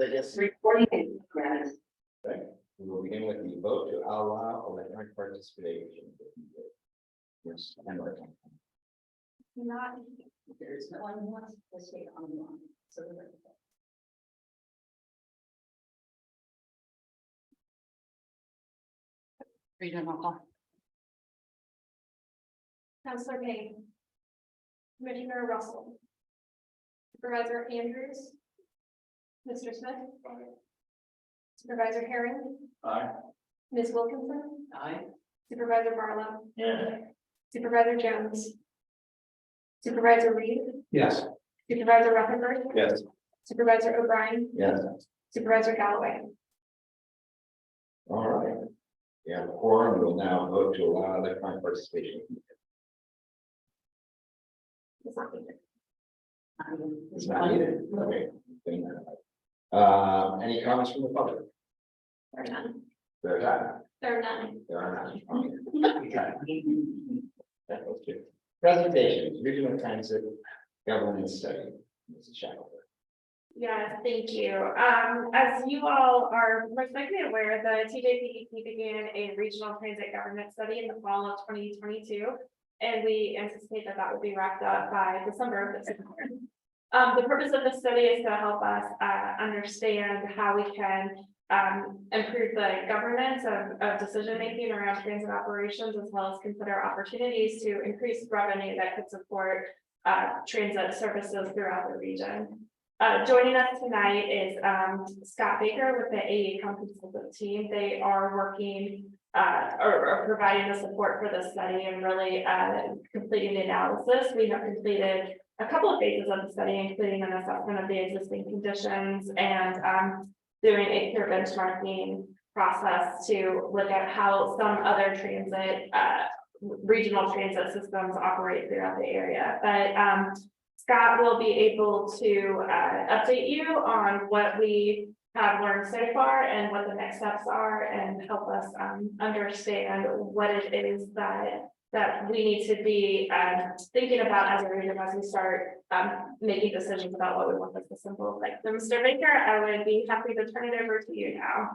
I guess. Recording is Okay. We will begin with the vote to allow electronic participation. Yes, and right. not, there's no one who wants to stay on the line. So regional call. Councilor Payne. Commissioner Russell. Supervisor Andrews. Mr. Smith. Supervisor Herring. Aye. Ms. Wilkinson. Aye. Supervisor Barlow. Yeah. Supervisor Jones. Supervisor Reed. Yes. Supervisor Rutherford. Yes. Supervisor O'Brien. Yes. Supervisor Galloway. All right. We have a quorum. We will now vote to allow electronic participation. It's not needed. It's not needed. Okay. Any comments from the public? There are none. There are none. There are none. There are none. Okay. That was good. Presentations, regional transit governance study. Mrs. Shackleton. Yes, thank you. As you all are most likely aware, the TJPDC began a regional transit government study in the fall of 2022, and we anticipate that that will be wrapped up by December of this year. The purpose of this study is to help us understand how we can improve the governance of decision-making around transit operations, as well as consider opportunities to increase revenue that could support transit services throughout the region. Joining us tonight is Scott Baker with the AE Consultant team. They are working or providing the support for the study and really completing the analysis. We have completed a couple of phases of the study, including an assessment of the existing conditions and doing a peer benchmarking process to look at how some other transit regional transit systems operate throughout the area. But Scott will be able to update you on what we have learned so far and what the next steps are, and help us understand what it is that we need to be thinking about as a region as we start making decisions about what we want the system to look like. So Mr. Baker, I would be happy to turn it over to you now.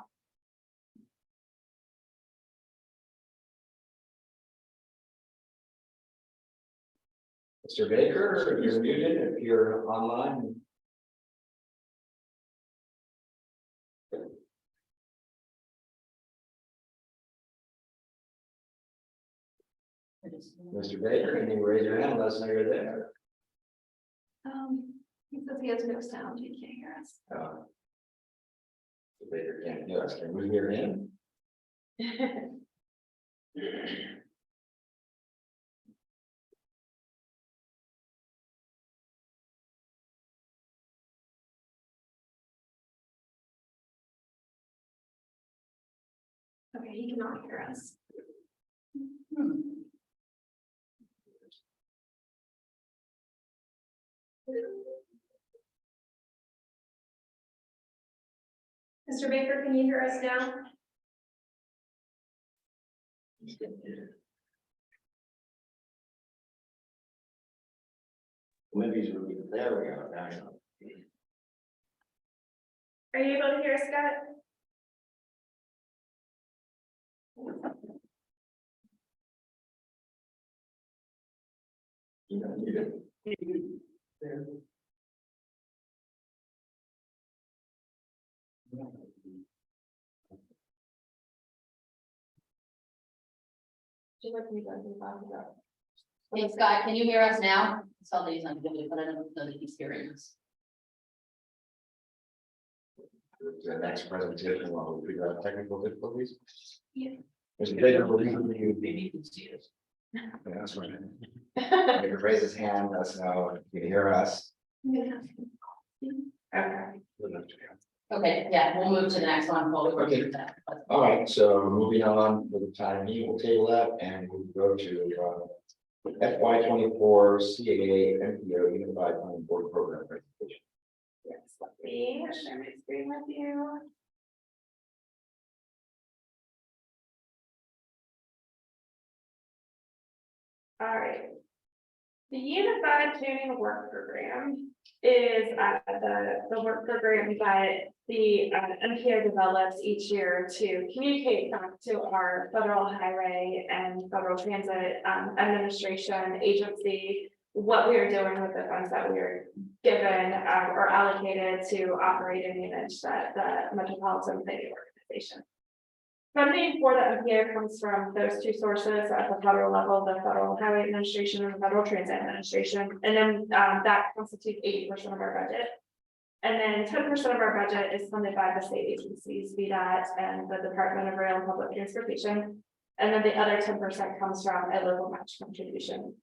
Mr. Baker, you're muted if you're online. Mr. Baker, can you raise your hand? Let us know you're there. He says he has no sound. He can't hear us. Mr. Baker can't hear us. Can we hear him? Okay, he cannot hear us. Mr. Baker, can you hear us now? Maybe he's really there. We go. Now, Are you able to hear us, Scott? you know, you did. Hey Scott, can you hear us now? So that he's not going to, but I don't know that he's hearing us. The next presentation, while we figure out technical difficulties. Yeah. Mr. Baker, will you Maybe you can see us. yeah, that's right. Baker, raise his hand, let us know if you can hear us. Okay. Okay, yeah, we'll move to the next one. While we work through that. All right, so moving on for the time being, we'll table that and we'll go to FY 24 CAA MPO Unified Planning Board Program presentation. Yes, let me share my screen with you. All right. The Unified Planning Work Program is the work program that the MPO develops each year to communicate back to our federal highway and federal transit administration agency what we are doing with the funds that we are given or allocated to operate and manage the Metropolitan Planning Organization. Funding for the MPO comes from those two sources at the federal level, the Federal Highway Administration and the Federal Transit Administration, and then that constitutes 80% of our budget. And then 10% of our budget is funded by the state agencies, VDOT and the Department of Rail and Public Transportation. And then the other 10% comes from a local match contribution.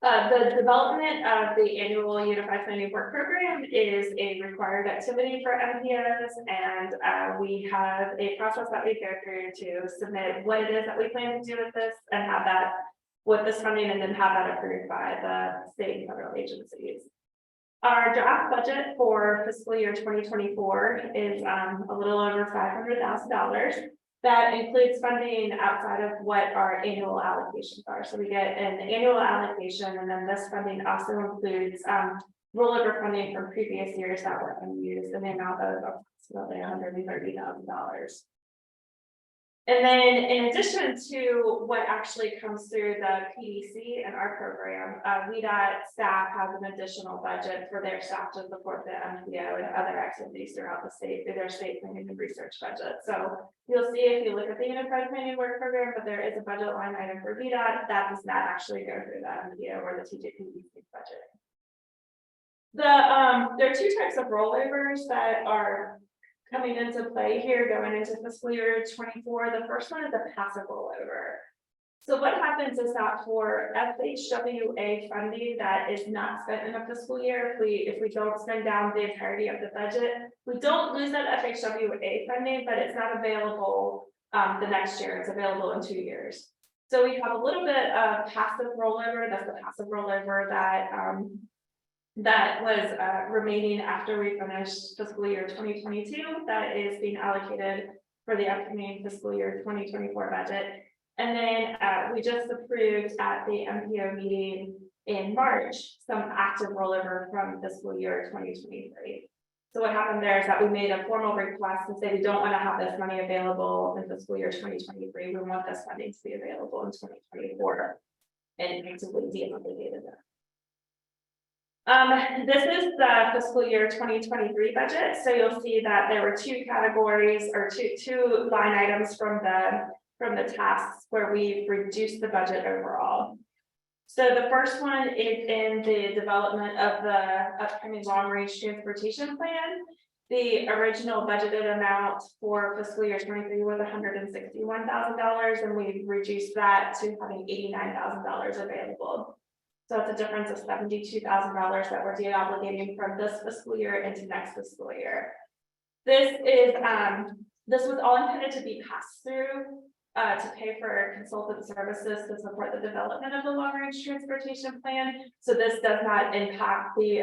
The development of the annual Unified Planning Work Program is a required activity for MPOs, and we have a process that we go through to submit what it is that we plan to do with this and have that with this funding, and then have that approved by the state and federal agencies. Our draft budget for fiscal year 2024 is a little over $500,000. That includes funding outside of what our annual allocations are. So we get an annual allocation, and then this funding also includes rollover funding from previous years that were unused in the amount of approximately $130,000. And then in addition to what actually comes through the PDC and our program, VDOT staff has an additional budget for their staff to support the MPO and other activities throughout the state through their state planning and research budget. So you'll see if you look at the Unified Planning Work Program, but there is a budget line item for VDOT that does not actually go through the MPO or the TJPDC budget. There are two types of rollovers that are coming into play here going into fiscal year 24. The first one is a passive rollover. So what happens is that for FHWA funding that is not spent in a fiscal year, if we don't spend down the entirety of the budget, we don't lose that FHWA funding, but it's not available the next year. It's available in 2 years. So we have a little bit of passive rollover. That's the passive rollover that was remaining after we finished fiscal year 2022 that is being allocated for the upcoming fiscal year 2024 budget. And then we just approved at the MPO meeting in March some active rollover from fiscal year 2023. So what happened there is that we made a formal request to say we don't want to have this money available in fiscal year 2023. We want this funding to be available in 2024 and actively deobligated it. This is the fiscal year 2023 budget. So you'll see that there were two categories or two line items from the tasks where we reduced the budget overall. So the first one is in the development of the upcoming long range transportation plan. The original budgeted amount for fiscal year 23 was $161,000, and we reduced that to having $89,000 available. So it's a difference of $72,000 that we're de-obligating from this fiscal year into next fiscal year. This was all intended to be passed through to pay for consultant services to support the development of the long range transportation plan. So this does not impact the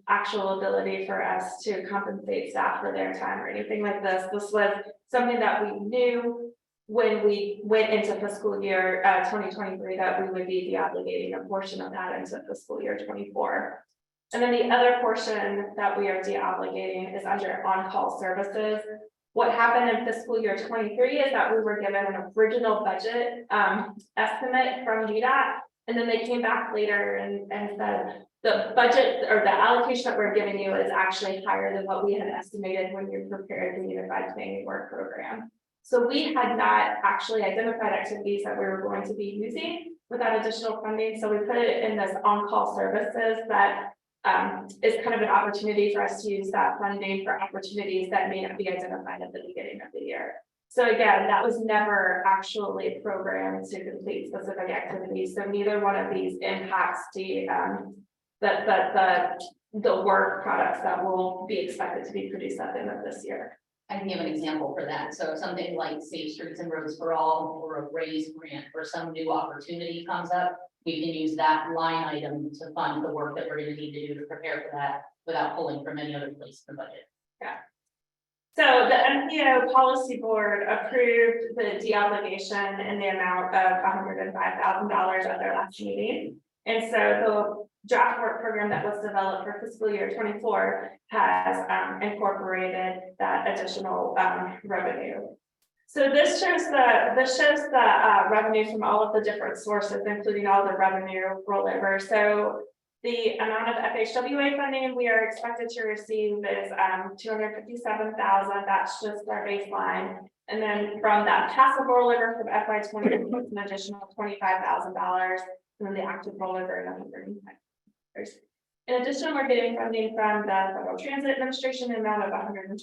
actual ability for us to compensate staff for their time or anything like this. This was something that we knew when we went into fiscal year 2023 that we would be de-obligating a portion of that into fiscal year 24. And then the other portion that we are de-obligating is under on-call services. What happened in fiscal year 23 is that we were given an original budget estimate from VDOT, and then they came back later and said the budget or the allocation that we're giving you is actually higher than what we had estimated when you prepared the Unified Planning Work Program. So we had not actually identified activities that we were going to be using with that additional funding. So we put it in this on-call services that is kind of an opportunity for us to use that funding for opportunities that may not be identified at the beginning of the year. So again, that was never actually programmed to complete specific activities. So neither one of these impacts the work products that will be expected to be produced at the end of this year. I can give an example for that. So something like Safe Streets and Roads for All or a raised grant or some new opportunity comes up, we can use that line item to fund the work that we're going to need to do to prepare for that without pulling from any other place in the budget. Yeah. So the MPO policy board approved the de-obligation in the amount of $105,000 at their last meeting. And so the draft work program that was developed for fiscal year 24 has incorporated that additional revenue. So this shows the revenue from all of the different sources, including all the revenue rollover. So the amount of FHWA funding we are expected to receive is $257,000. That's just our baseline. And then from that passive rollover from FY20, it's an additional $25,000. And then the active rollover is $105,000. In addition, we're getting funding from the Federal Transit Administration, an amount of $129,000.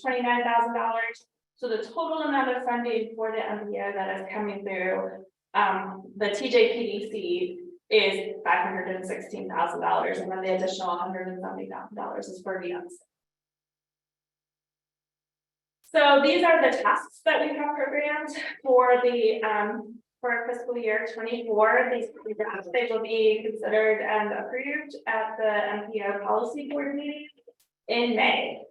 So the total amount of funding for the MPO that is coming through the TJPDC is $516,000, and then the additional $170,000 is for VMs. So these are the tasks that we have programmed for the for fiscal year 24. These they will be considered and approved at the MPO policy board meeting in May.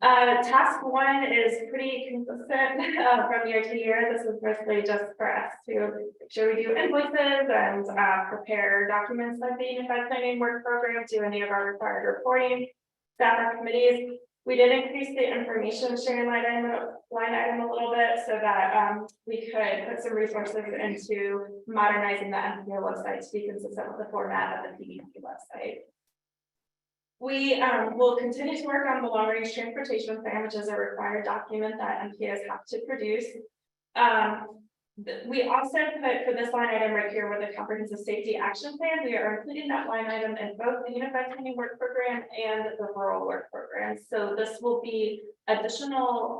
Task 1 is pretty consistent from year to year. This is mostly just for us to make sure we do invoices and prepare documents like the Unified Planning Work Program, do any of our required reporting, staff our committees. We did increase the information sharing line item a little bit so that we could put some resources into modernizing the MPO website to be consistent with the format of the PDP website. We will continue to work on the long range transportation plan, which is a required document that MPOs have to produce. We also put for this line item right here with the comprehensive safety action plan. We are including that line item in both the Unified Planning Work Program and the Rural Work Program. So this will be additional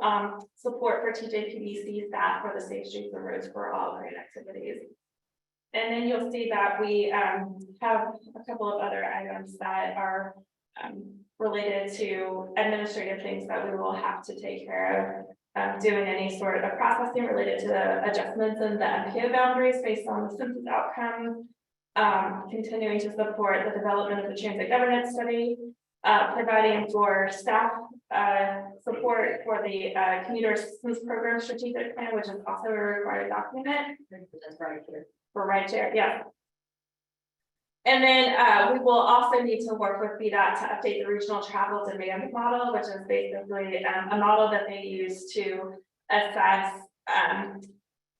support for TJPDC staff for the Safe Streets and Roads for All grant activities. And then you'll see that we have a couple of other items that are related to administrative things that we will have to take care of, doing any sort of processing related to the adjustments in the MPO boundaries based on the census outcome, continuing to support the development of the transit governance study, providing for staff support for the commuter assistance program strategic plan, which is also a required document. That's right here. For right there, yeah. And then we will also need to work with VDOT to update the regional travel demand model, which is basically a model that they use to assess and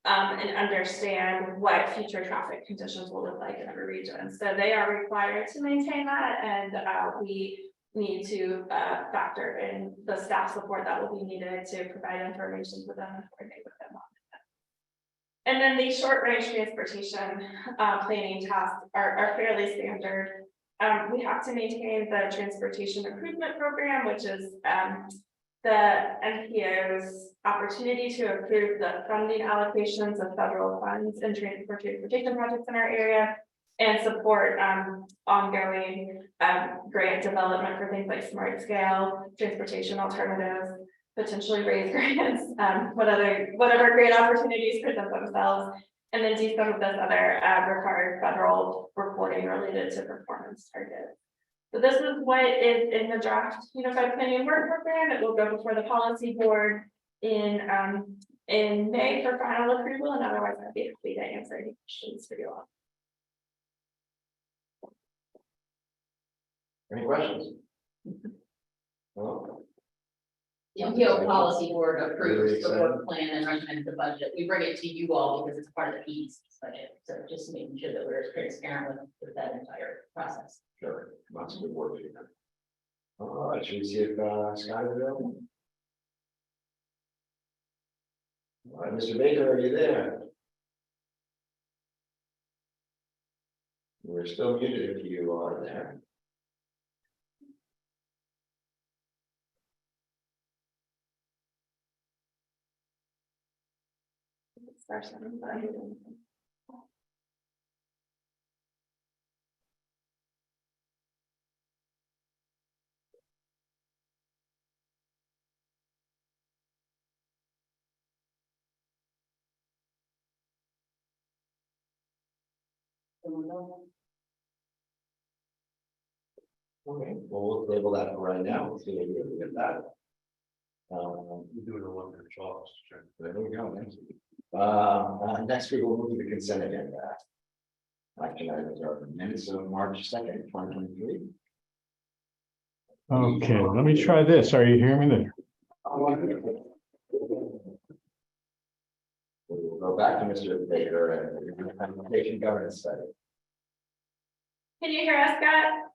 understand what future traffic conditions will look like in every region. So they are required to maintain that, and we need to factor in the staff support that will be needed to provide information for them and coordinate with them on. And then the short range transportation planning tasks are fairly standard. We have to maintain the transportation improvement program, which is the NPO's opportunity to approve the funding allocations of federal funds and transportation projects in our area, and support ongoing grant development for things like smart scale, transportation alternatives, potentially raise grants, whatever great opportunities present themselves, and then do some of this other required federal reporting related to performance targets. So this is what is in the draft Unified Planning Work Program. It will go before the policy board in May for final approval, and otherwise I'd be happy to answer any questions for you all. Any questions? Well, The MPO policy board approves the work plan and recommends the budget. We bring it to you all because it's part of the PDC budget. So just making sure that we're transparent with that entire process. sure, lots of good work here. All right, should we see if Scott is available? All right, Mr. Baker, are you there? We're still muted if you are there. Okay, well, we'll table that for right now. We'll see if we can get that. We do it a one minute job. There we go. Next week we'll move to the consent agenda. Action items are the minutes of March 2nd, 2023. Okay, let me try this. Are you hearing me there? We'll go back to Mr. Baker and the implementation governance study. Can you hear us, Scott?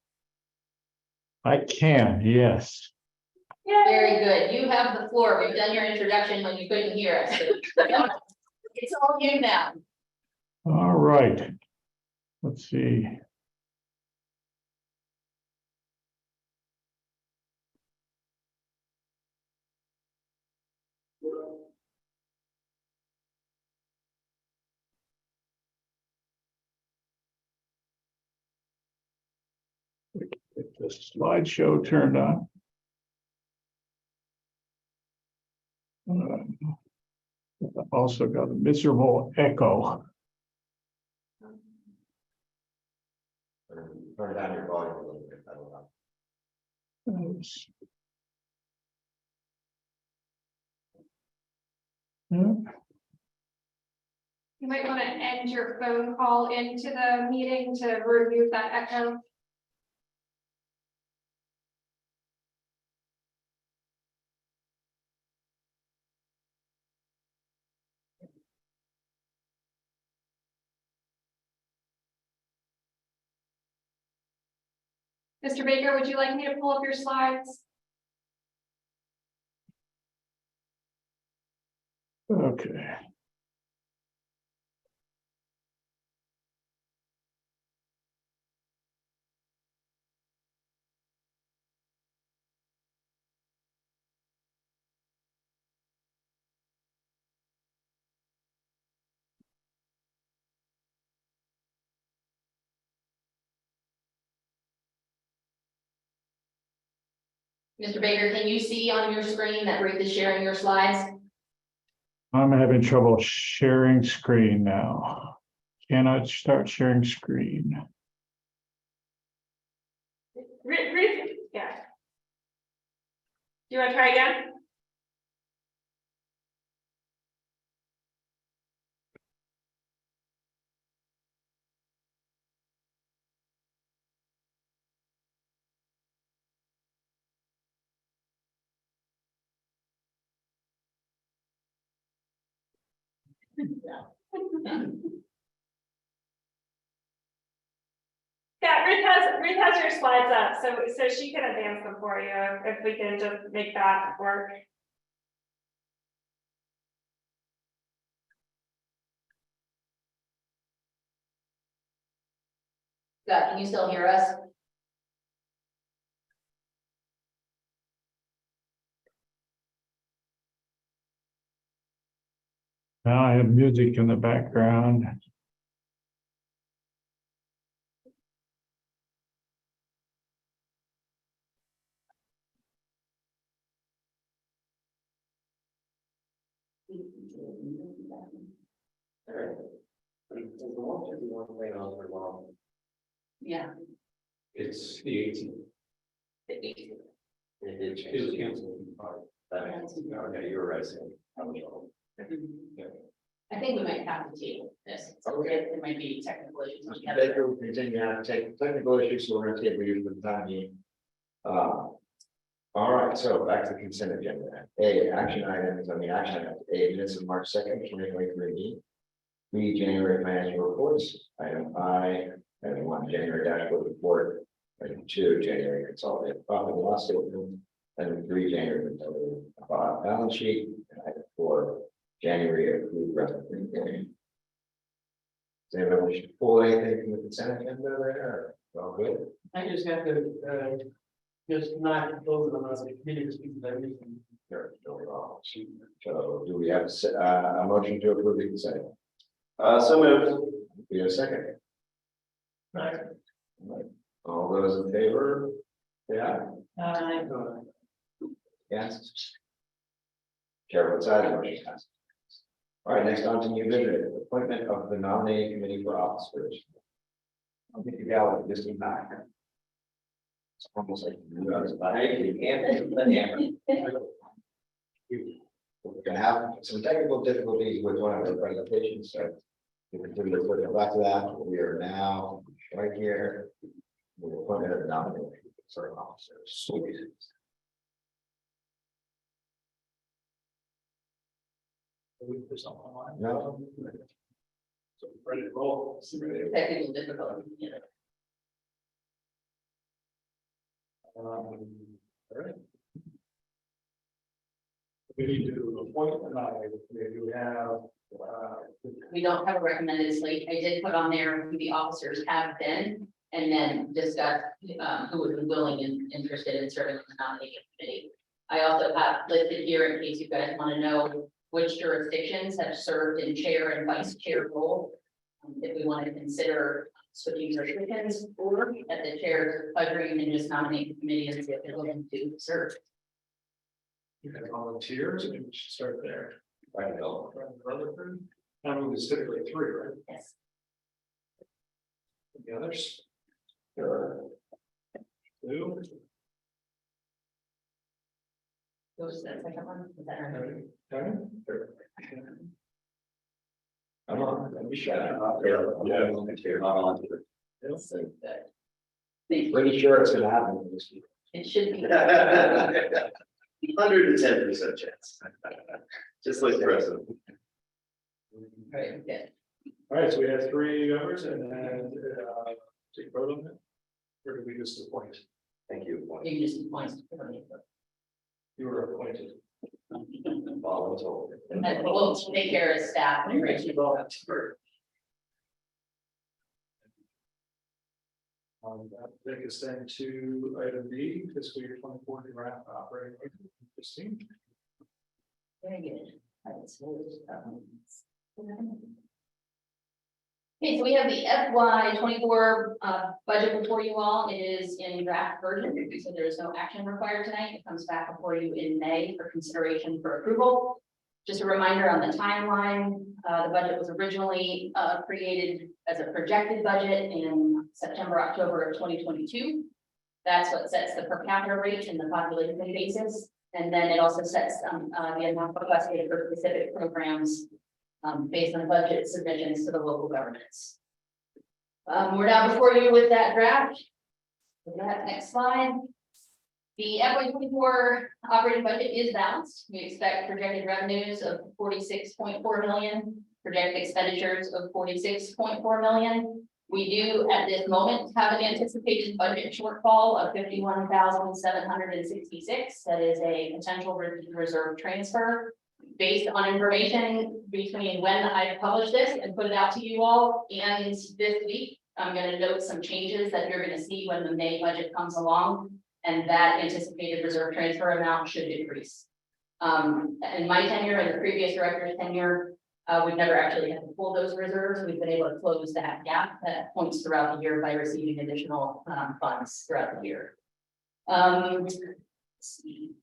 I can, yes. Yeah. Very good. You have the floor. We've done your introduction when you couldn't hear us. It's all you now. All right. Let's see. Get the slideshow turned on. I've also got a miserable echo. Turn down your volume a little bit. I don't know. Yeah. You might want to end your phone call into the meeting to remove that echo. Mr. Baker, would you like me to pull up your slides? Okay. Mr. Baker, can you see on your screen that Ruth is sharing your slides? I'm having trouble sharing screen now. Cannot start sharing screen. Yeah. Do you want to try again? Yeah, Ruth has your slides up, so she can advance them for you if we can just make that work. Scott, can you still hear us? Now I have music in the background. Yeah. It's the 18th. It was canceled. Okay, you were right. Sam. I was wrong. I think we might have to table this. Okay. There might be technical issues. Mr. Baker will continue to have technical issues, so we're going to table you for the time being. All right, so back to the consent agenda. A, action items on the action item. A, minutes of March 2nd, 2023. B, January financial reports. Item I, item 1, January dashboard report. Item 2, January consolidated profit and loss statement. Item 3, January consolidated balance sheet. And item 4, January accrued revenue. Does anybody wish to pull anything from the consent agenda there? All good? I just have to, just not vote on the committee to speak to that reason. There, no wrong. So do we have a motion to approve the consent? So moved. We have a second. Right. All those in favor? Yeah. Yes. Chair votes aye, the motion passes. All right, next on to new business, appointment of the nominating committee for officers. I'll get the gallery just in back. It's almost like you guys, but hey, you can't put the hammer. We're gonna have some technical difficulties with one of the presentations, so We continue to look back to that. We are now right here. We're appointed as nominated certain officers. Sweet. We put something online. No. So ready to roll. Technical difficulty, you know. All right. We need to appoint tonight. Maybe we have, We don't have a recommended slate. I did put on there who the officers have been, and then discuss who would be willing and interested in serving on the nominating committee. I also have listed here, in case you guys want to know, which jurisdictions have served in chair and vice chair role. If we want to consider switching jurisdictions, or at the chair's pleasure, you can just nominate the committee and see if they're willing to serve. you have volunteers, and we should start there. Right, no. Rutherford. I mean, there's typically 3, right? Yes. The others, Sure. 2, Who's the second one? Is that right? Kevin? I'm on. Let me shut up. Yeah. So good. Thank you. Pretty sure it's gonna happen. This week. It should be. 110% chance. Just like the president. Right, good. All right, so we have 3 members, and then take a vote on it. Or do we just appoint? Thank you. You can just point. You were appointed. Voluntold. And we'll take care of staff. and Thank you, volunteer. That take us then to item B, fiscal year 24 draft operating budget. Christine. Very good. Okay, so we have the FY 24 budget before you all. It is in draft version, so there is no action required tonight. It comes back before you in May for consideration for approval. Just a reminder on the timeline, the budget was originally created as a projected budget in September, October of 2022. That's what sets the per capita rate in the population basis. And then it also sets the amount requested for specific programs based on budget submissions to the local governments. We're now before you with that draft. With that, next slide. The FY 24 operating budget is balanced. We expect projected revenues of 46.4 million, projected expenditures of 46.4 million. We do at this moment have an anticipated budget shortfall of 51,766. That is a potential reserve transfer based on information between when I published this and put it out to you all and this week. I'm going to note some changes that you're going to see when the May budget comes along, and that anticipated reserve transfer amount should decrease. In my tenure and the previous director's tenure, we've never actually had to pull those reserves. We've been able to close that gap at points throughout the year by receiving additional funds throughout the year. Let's see.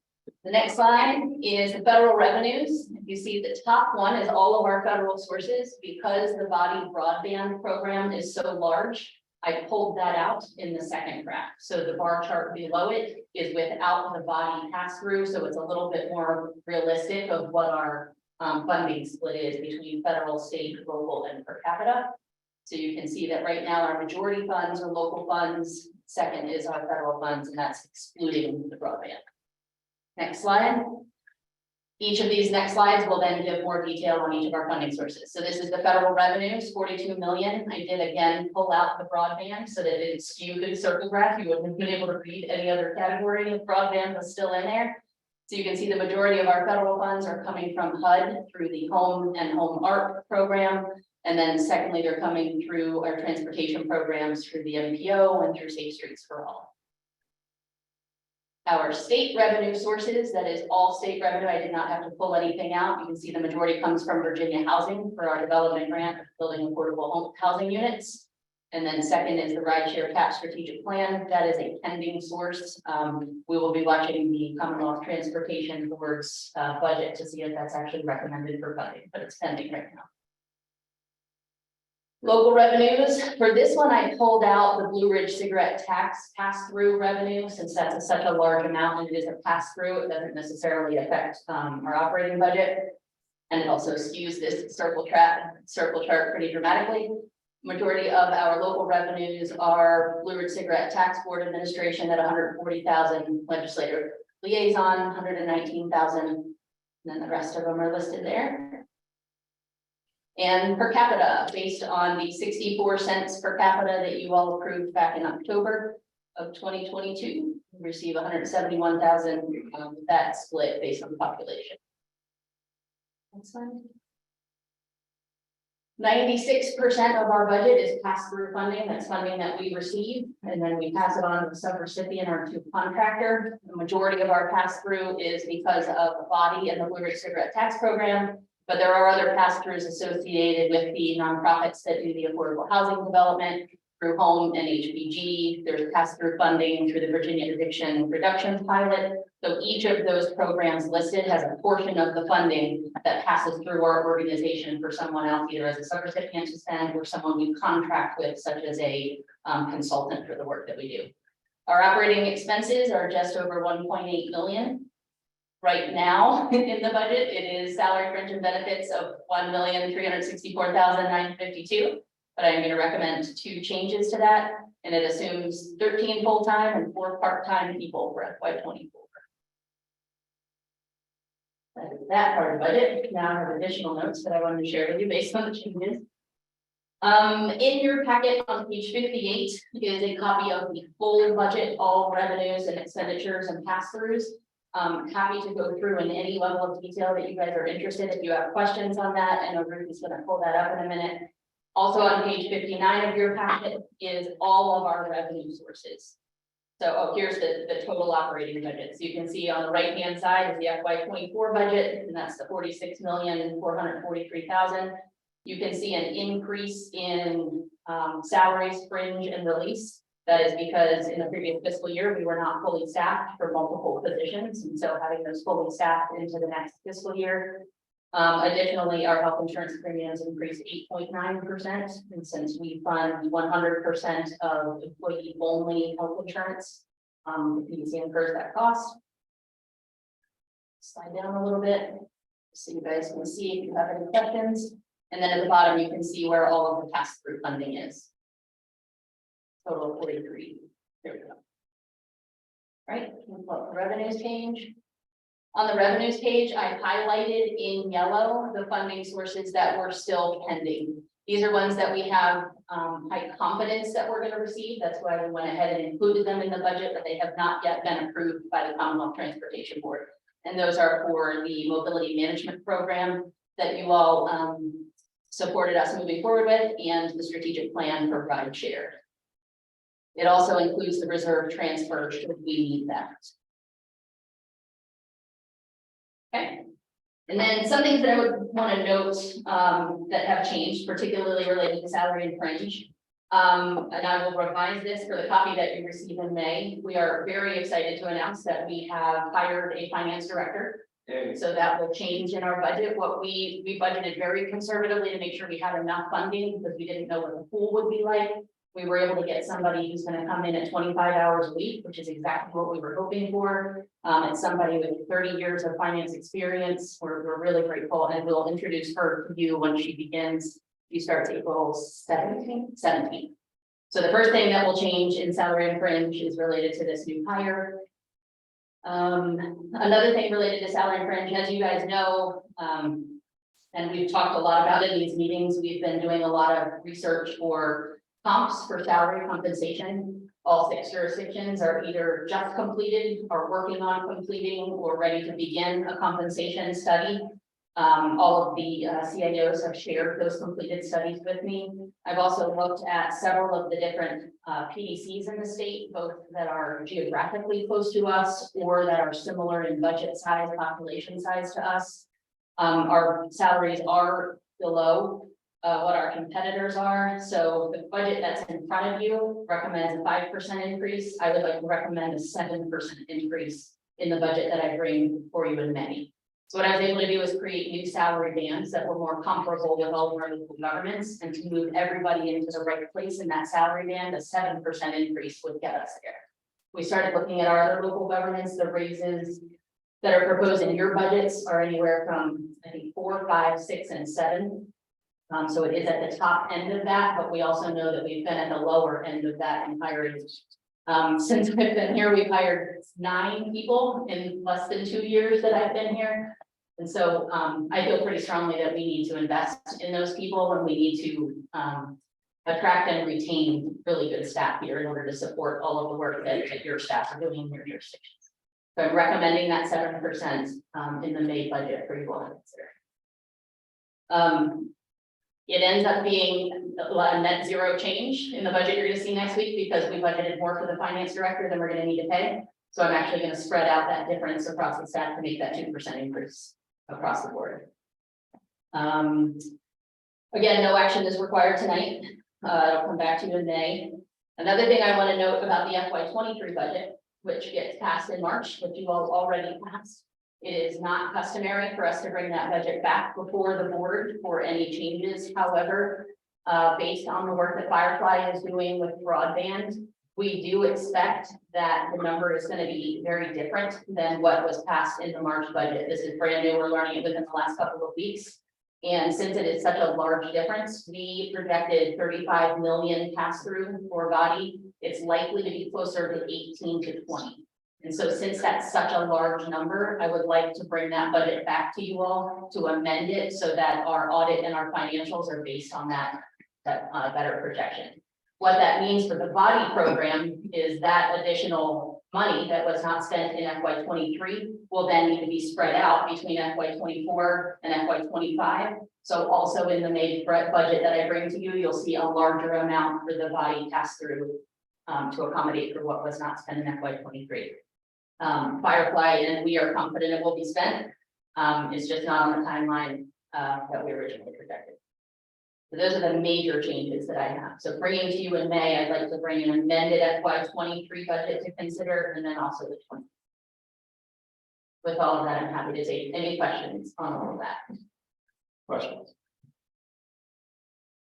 The next slide is the federal revenues. You see the top one is all of our federal sources. Because the body broadband program is so large, I pulled that out in the second graph. So the bar chart below it is without the body pass through. So it's a little bit more realistic of what our funding split is between federal, state, local, and per capita. So you can see that right now our majority funds are local funds. Second is our federal funds, and that's excluding the broadband. Next slide. Each of these next slides will then give more detail on each of our funding sources. So this is the federal revenues, 42 million. I did again pull out the broadband so that it didn't skew the circle graph. You wouldn't have been able to read any other category if broadband was still in there. So you can see the majority of our federal funds are coming from HUD through the Home and Home Art program. And then secondly, they're coming through our transportation programs through the MPO and through Safe Streets for All. Our state revenue sources, that is all state revenue. I did not have to pull anything out. You can see the majority comes from Virginia Housing for our development grant of building affordable home housing units. And then second is the rideshare cap strategic plan. That is a pending source. We will be watching the Commonwealth Transportation Board's budget to see if that's actually recommended for funding, but it's pending right now. Local revenues, for this one, I pulled out the Blue Ridge cigarette tax pass-through revenue, since that's such a large amount and it is a pass-through, it doesn't necessarily affect our operating budget. And it also skews this circle chart pretty dramatically. Majority of our local revenues are Blue Ridge Cigarette Tax Board Administration at 140,000, legislative liaison, 119,000. And then the rest of them are listed there. And per capita, based on the 64 cents per capita that you all approved back in October of 2022, we receive 171,000, that split based on the population. Next one. 96% of our budget is pass-through funding. That's funding that we receive, and then we pass it on to the subrecipient or to contractor. The majority of our pass-through is because of the body and the Blue Ridge Cigarette Tax Program, but there are other pass-throughs associated with the nonprofits that do the affordable housing development through home and HBG. There's pass-through funding through the Virginia Addiction Reduction Pilot. So each of those programs listed has a portion of the funding that passes through our organization for someone else, either as a subrecipient to spend or someone we contract with, such as a consultant for the work that we do. Our operating expenses are just over 1.8 million. Right now in the budget, it is salary, fringe, and benefits of 1,364,952. But I'm going to recommend 2 changes to that, and it assumes 13 full-time and 4 part-time people for FY24. That is that part of the budget. Now I have additional notes that I wanted to share with you based on the changes. In your packet on page 58 is a copy of the full budget, all revenues and expenditures and pass-throughs. Happy to go through in any level of detail that you guys are interested. If you have questions on that, I know Ruth is going to pull that up in a minute. Also on page 59 of your packet is all of our revenue sources. So here's the total operating budget. So you can see on the right-hand side is the FY24 budget, and that's the 46,443,000. You can see an increase in salaries, fringe, and release. That is because in the previous fiscal year, we were not fully staffed for multiple positions. And so having those fully staffed into the next fiscal year. Additionally, our health insurance premiums increased 8.9%. And since we fund 100% of employee-only health insurance, the PDC incurs that cost. Slide down a little bit so you guys can see if you have any questions. And then at the bottom, you can see where all of the pass-through funding is. Total of 43. There we go. Right, the revenues page. On the revenues page, I highlighted in yellow the funding sources that were still pending. These are ones that we have high confidence that we're going to receive. That's why we went ahead and included them in the budget, but they have not yet been approved by the Commonwealth Transportation Board. And those are for the mobility management program that you all supported us moving forward with, and the strategic plan for ride share. It also includes the reserve transfer should we need that. Okay. And then some things that I would want to note that have changed, particularly related to salary and fringe. And I will revise this for the copy that you receive in May. We are very excited to announce that we have hired a finance director. So that will change in our budget. What we budgeted very conservatively to make sure we had enough funding because we didn't know what the pool would be like. We were able to get somebody who's going to come in at 25 hours a week, which is exactly what we were hoping for. It's somebody with 30 years of finance experience. We're really grateful, and we'll introduce her to you when she begins. She starts April 17th. So the first thing that will change in salary and fringe is related to this new hire. Another thing related to salary and fringe, as you guys know, and we've talked a lot about it in these meetings, we've been doing a lot of research for comps for salary compensation. All 6 jurisdictions are either just completed or working on completing or ready to begin a compensation study. All of the CIOs have shared those completed studies with me. I've also looked at several of the different PDCs in the state, both that are geographically close to us or that are similar in budget size, population size to us. Our salaries are below what our competitors are. So the budget that's in front of you recommends a 5% increase. I would like to recommend a 7% increase in the budget that I bring for you in May. So what I was able to do is create new salary bands that were more comparable with all of our local governments, and to move everybody into the right place in that salary band. A 7% increase would get us there. We started looking at our other local governments. The raises that are proposed in your budgets are anywhere from, I think, 4, 5, 6, and 7. So it is at the top end of that, but we also know that we've been at the lower end of that in hiring. Since I've been here, we've hired 9 people in less than 2 years that I've been here. And so I feel pretty strongly that we need to invest in those people, and we need to attract and retain really good staff here in order to support all of the work that your staff are doing in your jurisdictions. So I'm recommending that 7% in the May budget for you all to consider. It ends up being a net zero change in the budget you're gonna see next week, because we budgeted more for the finance director than we're gonna need to pay. So I'm actually gonna spread out that difference across the staff to make that 2% increase across the board. Again, no action is required tonight. I'll come back to you in May. Another thing I want to note about the FY23 budget, which gets passed in March, which you all already passed. It is not customary for us to bring that budget back before the board for any changes. However, based on the work that Firefly is doing with broadband, we do expect that the number is going to be very different than what was passed in the March budget. This is brand new. We're learning it within the last couple of weeks. And since it is such a large difference, we projected 35 million pass through for body. It's likely to be closer to 18 to 20. And so since that's such a large number, I would like to bring that budget back to you all to amend it so that our audit and our financials are based on that better projection. What that means for the body program is that additional money that was not spent in FY23 will then need to be spread out between FY24 and FY25. So also in the May budget that I bring to you, you'll see a larger amount for the body pass through to accommodate for what was not spent in FY23. Firefly, and we are confident it will be spent. It's just not on the timeline that we originally projected. So those are the major changes that I have. So bringing to you in May, I'd like to bring an amended FY23 budget to consider, and then also the 20. With all of that, I'm happy to take any questions on all of that. Questions?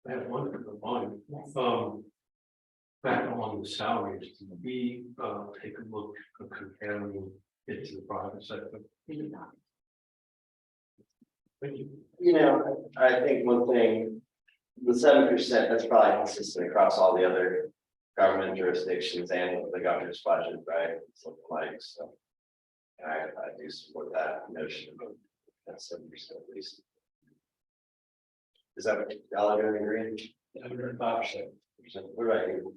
I have one for mine. Yes. Back on the salaries, did we take a look at comparing it to the private sector? We do not. Thank you. You know, I think one thing, the 7%, that's probably consistent across all the other government jurisdictions and the governor's budget, right? Something like so. And I do support that notion of that 7% at least. Is that what y'all are going to agree? 105%. What about you?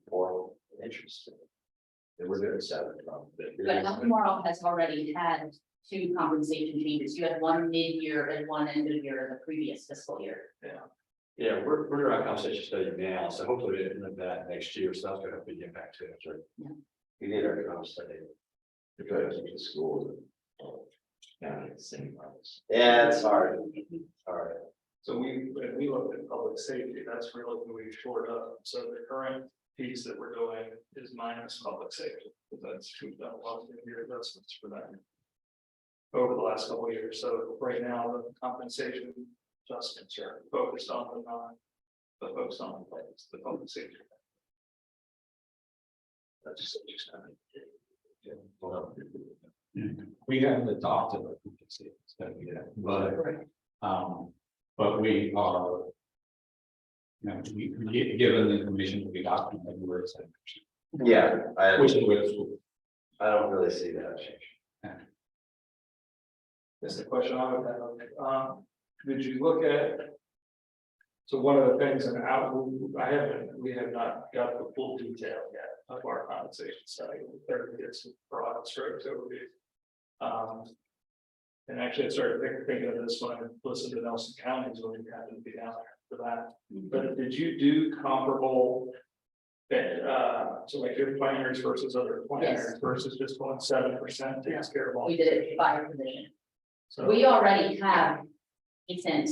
Or interesting. It was at 7. But Albemarle has already had 2 compensation changes. You had one mid-year and one end of year in the previous fiscal year. Yeah, we're doing our compensation study now, so hopefully we implement that next year, so that's gonna have a big impact too. Right? Yeah. We did our comp study. To try to teach the schools. Yeah, it's hard. All right. So when we looked at public safety, that's really who we shored up. So the current piece that we're doing is minus public safety. That's we've done a lot of year investments for that over the last couple of years. So right now the compensation adjustments are focused on the folks on the public safety. That's just We haven't adopted a frequency study yet, but we are. You know, we given the information that we got from February 7%. Yeah, Which is with I don't really see that change. That's the question I would have. Did you look at? So one of the things, and we have not got the full detail yet of our compensation study. There is some broad strokes overview. And actually I started thinking of this when I listened to Nelson Counties when we happened to be down there for that. But did you do comparable? So like your planners versus other planners versus just going 7% takes care of all. We did it by position. So We already have decent,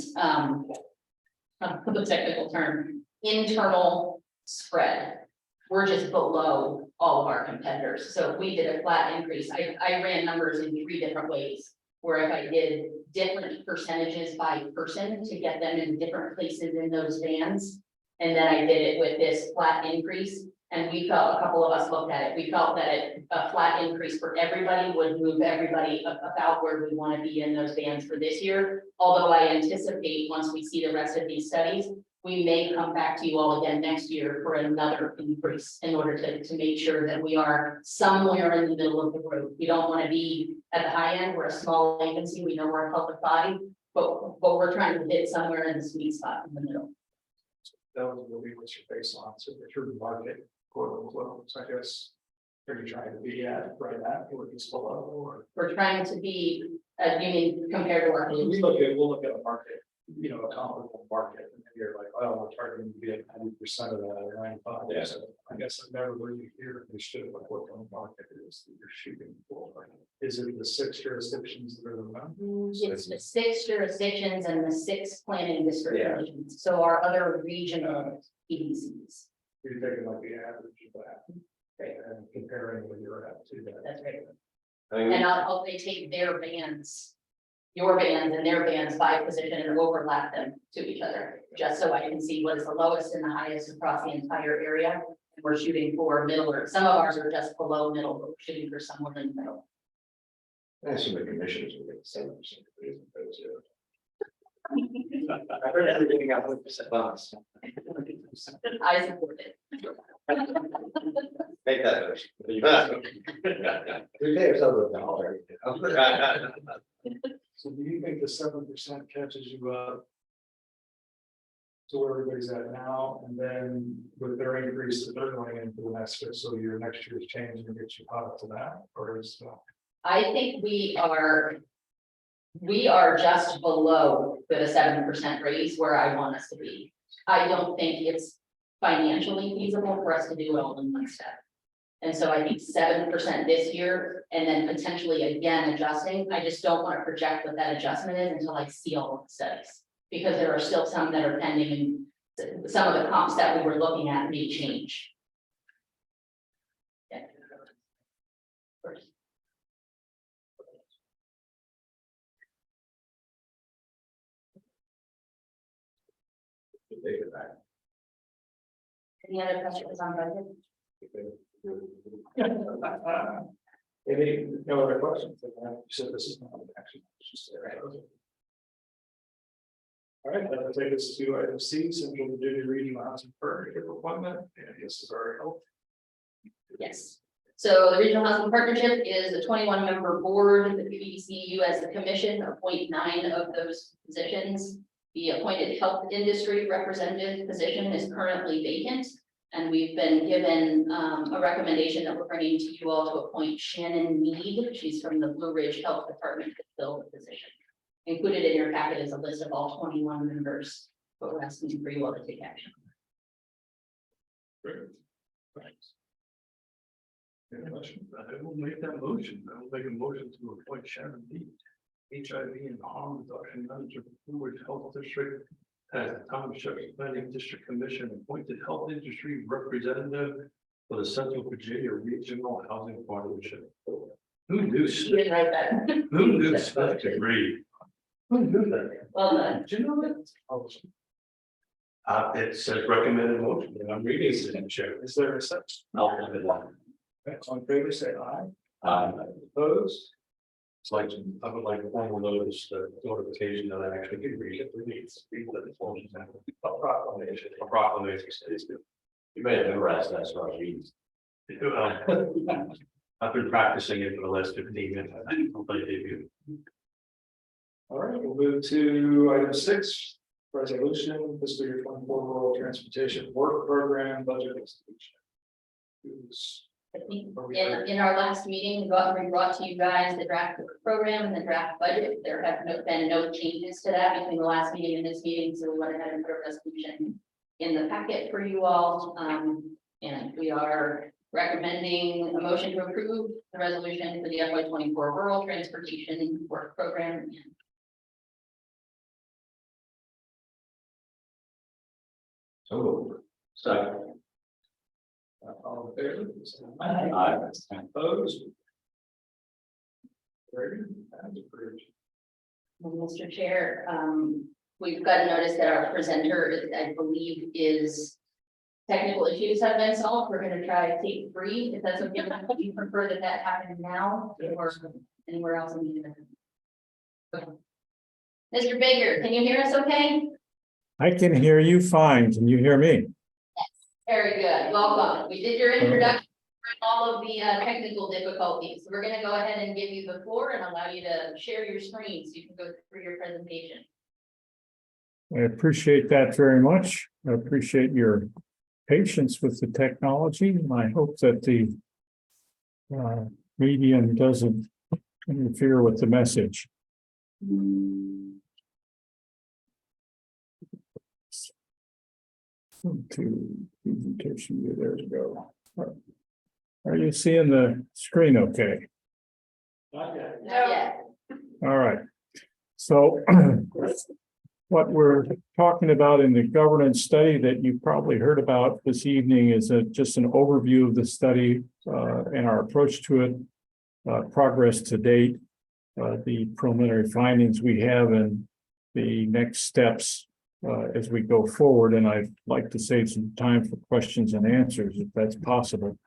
the technical term, internal spread. We're just below all of our competitors. So if we did a flat increase, I ran numbers in 3 different ways. Where if I did different percentages by person to get them in different places in those bands, and then I did it with this flat increase, And we felt, a couple of us looked at it, we felt that a flat increase for everybody would move everybody about where we want to be in those bands for this year. Although I anticipate, once we see the rest of these studies, we may come back to you all again next year for another increase in order to make sure that we are somewhere in the middle of the road. We don't want to be at the high end. We're a small agency. We know we're a public body, but we're trying to hit somewhere in the sweet spot in the middle. That was what we was your baseline, so the true market, quote unquote, so I guess. Are you trying to be at right at, or just below, or? We're trying to be, you mean compared to our. We'll look at a market, you know, a comparable market, and then you're like, oh, we're targeting to be at 90% of that, or 95. Yeah. So I guess I've never really here understood like what the market is that you're shooting for. Is it the 6 jurisdictions that are the members? It's the 6 jurisdictions and the 6 planning district Yeah. regions, so our other regional PDCs. You're taking like the average of that. And comparing what you're at to that. That's right. I mean, And they take their bands, your bands and their bands by position and overlap them to each other, just so I can see what is the lowest and the highest across the entire area. And we're shooting for middle, or some of ours are just below middle, but we're shooting for somewhere in the middle. I assume the commissioners will get 7%. I heard everything got 100% bonus. I support it. Make that motion. We pay ourselves $1. So do you think the 7% catches you up? To where everybody's at now, and then with their increase that they're going into the next fiscal year, next year's change and get you caught up to that, or is? I think we are just below the 7% raise where I want us to be. I don't think it's financially feasible for us to do it all in one step. And so I think 7% this year and then potentially again adjusting. I just don't want to project what that adjustment is until I see all of the studies. Because there are still some that are pending and some of the comps that we were looking at may change. Yeah. First. Any other questions on budget? Any no other questions? You said this is not an action. It's just there. All right, that'll take us to item C, Central Virginia Regional Housing Partnership appointment, and this is our help. Yes. So the Regional Housing Partnership is a 21-member board. The PDCU as the commission appoint 9 of those positions. The appointed health industry representative position is currently vacant. And we've been given a recommendation that we're bringing to you all to appoint Shannon Mead. She's from the Blue Ridge Health Department to fill the position. Included in your packet is a list of all 21 members, but we're asking for you all to take action. Great. Thanks. Any motion? I will make that motion. I will make a motion to appoint Shannon Mead, HIV and harm reduction manager of the Blue Ridge Health District as the Township Planning District Commission appointed health industry representative for the Central Virginia Regional Housing Partnership. Who knew? You didn't write that. Who knew such a great? Who knew that? Well done. Did you know that? It says recommended motion, and I'm reading it in chair. Is there a second? That's on favor, say aye. Opposed? It's like, I would like to formal notice the notification that I actually can read it. A proclamation. A proclamation states good. You may have memorized that, so I read. I've been practicing it for the last 15 minutes. Hopefully they do. All right, we'll move to item 6, resolution, fiscal year 24 rural transportation work program budget execution. In our last meeting, we brought to you guys the draft program and the draft budget. There have been no changes to that between the last meeting and this meeting, so we went ahead and put a resolution in the packet for you all. And we are recommending a motion to approve the resolution for the FY24 rural transportation work program. So. All in favor? Aye. Opposed? Ready? And approved. Mr. Chair, we've got a notice that our presenter, I believe, is technical issues have been solved, we're gonna try to take 3, if that's okay. Would you prefer that happen now or anywhere else in the event? Okay. Mr. Baker, can you hear us okay? I can hear you fine. Can you hear me? Very good, welcome. We did your introduction, all of the technical difficulties. We're gonna go ahead and give you the floor and allow you to share your screen so you can go through your presentation. I appreciate that very much. I appreciate your patience with the technology, and I hope that the medium doesn't interfere with the message. To presentation view, there we go. Are you seeing the screen okay? Not yet. Not yet. All right. So what we're talking about in the governance study that you probably heard about this evening is just an overview of the study and our approach to it, progress to date, the preliminary findings we have, and the next steps as we go forward. And I'd like to save some time for questions and answers if that's possible.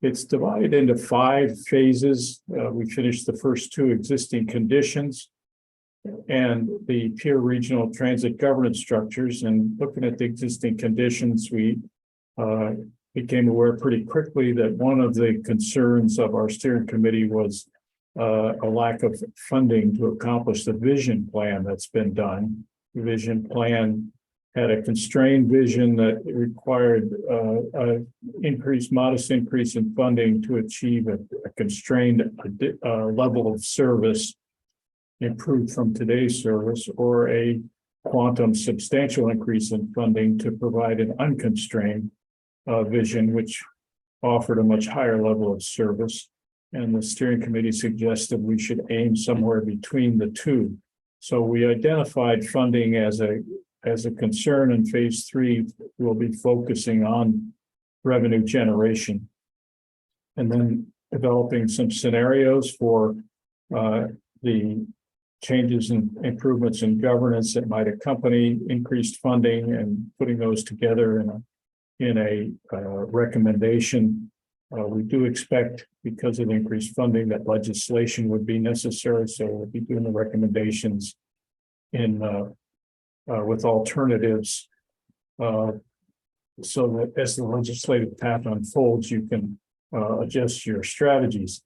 It's divided into 5 phases. We finished the first 2 existing conditions and the peer regional transit governance structures. And looking at the existing conditions, we became aware pretty quickly that one of the concerns of our steering committee was a lack of funding to accomplish the vision plan that's been done. The vision plan had a constrained vision that required modest increase in funding to achieve a constrained level of service improved from today's service, or a quantum substantial increase in funding to provide an unconstrained vision, which offered a much higher level of service. And the steering committee suggested we should aim somewhere between the 2. So we identified funding as a concern. In phase 3, we'll be focusing on revenue generation and then developing some scenarios for the changes and improvements in governance that might accompany increased funding, and putting those together in a recommendation. We do expect, because of increased funding, that legislation would be necessary. So we'll be doing the recommendations with alternatives, so that as the legislative path unfolds, you can adjust your strategies.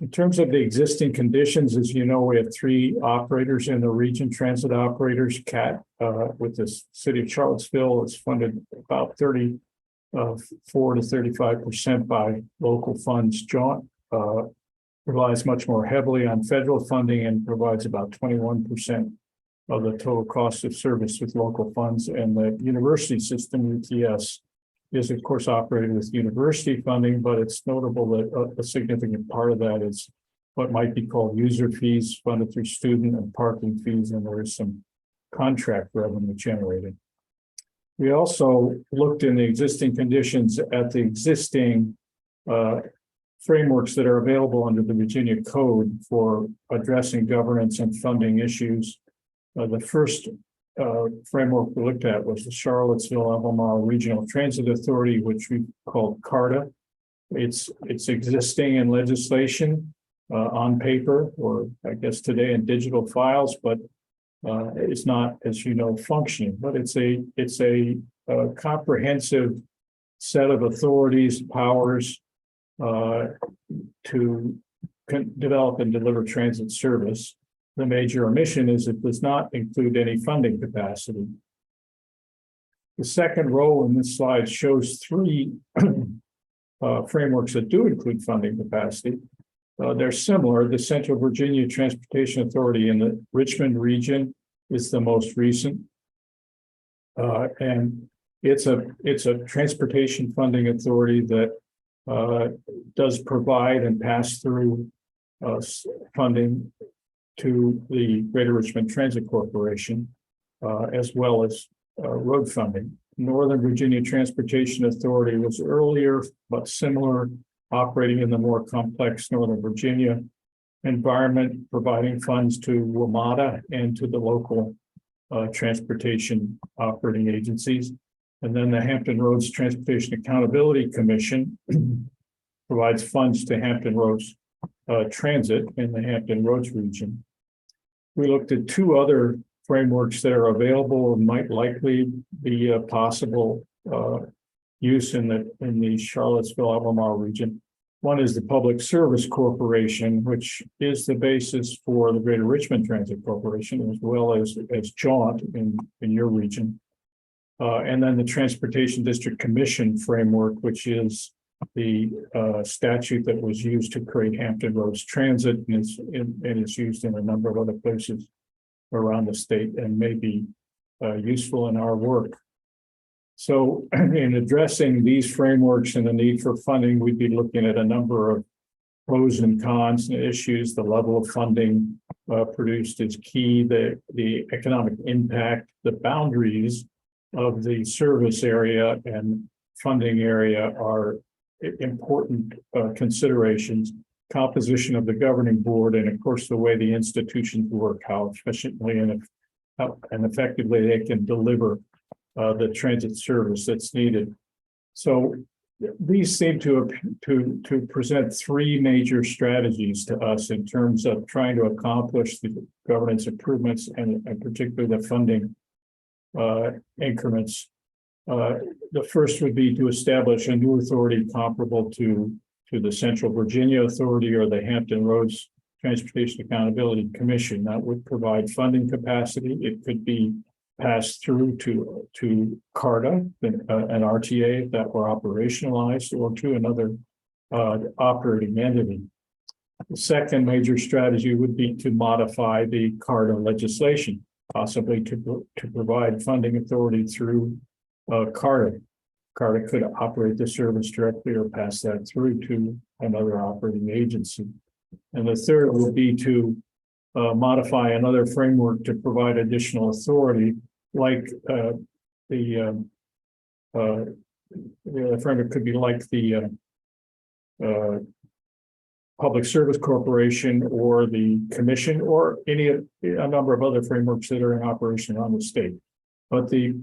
In terms of the existing conditions, as you know, we have 3 operators in the region, transit operators. CAT with the City of Charlottesville is funded about 34% to 35% by local funds. Jaunt relies much more heavily on federal funding and provides about 21% of the total cost of service with local funds. And the university system, UTS, is of course operated with university funding, but it's notable that a significant part of that is what might be called user fees funded through student and parking fees, and there is some contract revenue generated. We also looked in the existing conditions at the existing frameworks that are available under the Virginia Code for addressing governance and funding issues. The first framework we looked at was the Charlottesville Albemarle Regional Transit Authority, which we called CARTA. It's existing in legislation on paper, or I guess today in digital files, but it's not, as you know, functioning. But it's a comprehensive set of authorities, powers to develop and deliver transit service. The major omission is it does not include any funding capacity. The second row in this slide shows 3 frameworks that do include funding capacity. They're similar. The Central Virginia Transportation Authority in the Richmond region is the most recent. And it's a transportation funding authority that does provide and pass through funding to the Greater Richmond Transit Corporation, as well as road funding. Northern Virginia Transportation Authority was earlier, but similar, operating in the more complex Northern Virginia environment, providing funds to WMATA and to the local transportation operating agencies. And then the Hampton Roads Transportation Accountability Commission provides funds to Hampton Roads Transit in the Hampton Roads region. We looked at two other frameworks that are available and might likely be a possible use in the Charlottesville Albemarle region. One is the Public Service Corporation, which is the basis for the Greater Richmond Transit Corporation, as well as Jaunt in your region. And then the Transportation District Commission framework, which is the statute that was used to create Hampton Roads Transit, and is used in a number of other places around the state and may be useful in our work. So in addressing these frameworks and the need for funding, we'd be looking at a number of pros and cons and issues. The level of funding produced is key. The economic impact, the boundaries of the service area and funding area are important considerations. Composition of the governing board, and of course, the way the institutions work, how efficiently and effectively they can deliver the transit service that's needed. So these seem to present three major strategies to us in terms of trying to accomplish the governance improvements and particularly the funding increments. The first would be to establish a new authority comparable to the Central Virginia Authority or the Hampton Roads Transportation Accountability Commission. That would provide funding capacity. It could be passed through to CARTA, an RTA, if that were operationalized, or to another operating entity. The second major strategy would be to modify the CARTA legislation, possibly to provide funding authority through CARTA. CARTA could operate the service directly or pass that through to another operating agency. And the third would be to modify another framework to provide additional authority, like the framework could be like the Public Service Corporation or the Commission, or a number of other frameworks that are in operation around the state. But the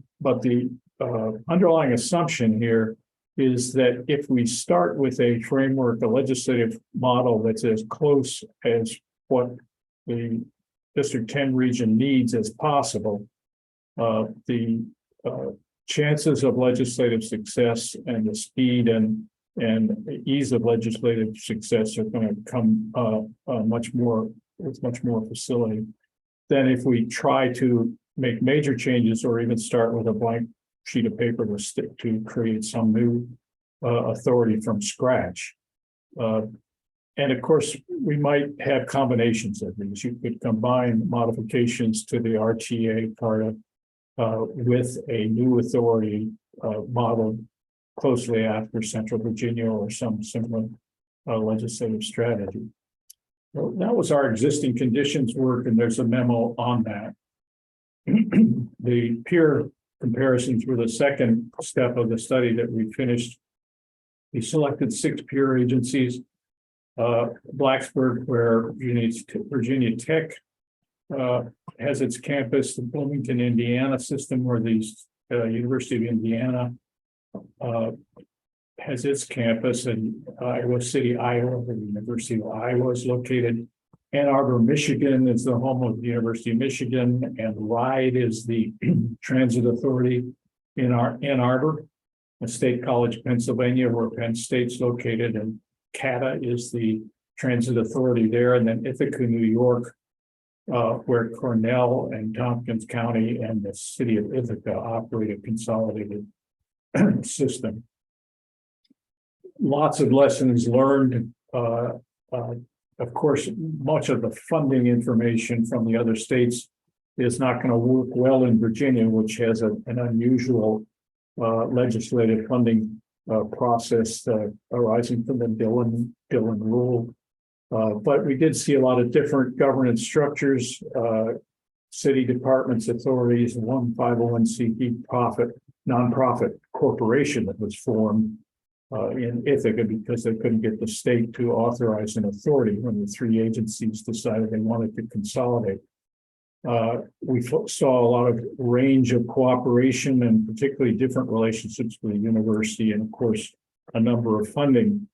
underlying assumption here is that if we start with a framework, a legislative model that's as close as what the District 10 region needs as possible, the chances of legislative success and the speed and ease of legislative success are going to come with much more facility than if we try to make major changes or even start with a blank sheet of paper to create some new authority from scratch. And of course, we might have combinations of these. You could combine modifications to the RTA CARTA with a new authority modeled closely after Central Virginia or some similar legislative strategy. Well, that was our existing conditions work, and there's a memo on that. The peer comparisons were the second step of the study that we finished. We selected 6 peer agencies. Blacksburg, where Virginia Tech has its campus, the Bloomington, Indiana system, where the University of Indiana has its campus, and Iowa City, Iowa, where the University of Iowa is located. Ann Arbor, Michigan is the home of the University of Michigan, and RIDE is the transit authority in Ann Arbor. State College, Pennsylvania, where Penn State's located, and CATA is the transit authority there, and then Ithaca, New York, where Cornell and Tompkins County and the city of Ithaca operate a consolidated system. Lots of lessons learned. Of course, much of the funding information from the other states is not going to work well in Virginia, which has an unusual legislative funding process arising from the Dillon rule. But we did see a lot of different governance structures, city departments, authorities, and one 501c3 nonprofit corporation that was formed in Ithaca because they couldn't get the state to authorize an authority when the 3 agencies decided they wanted to consolidate. We saw a lot of range of cooperation and particularly different relationships with the university and of course, a number of funding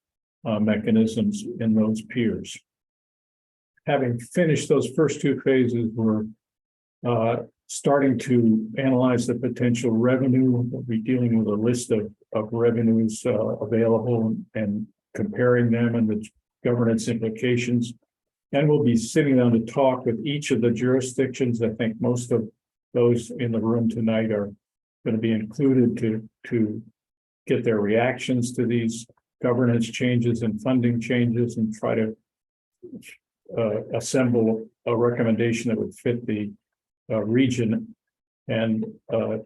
mechanisms in those peers. Having finished those first two phases, we're starting to analyze the potential revenue. We'll be dealing with a list of revenues available and comparing them and the governance implications. And we'll be sitting down to talk with each of the jurisdictions. I think most of those in the room tonight are going to be included to get their reactions to these governance changes and funding changes and try to assemble a recommendation that would fit the region and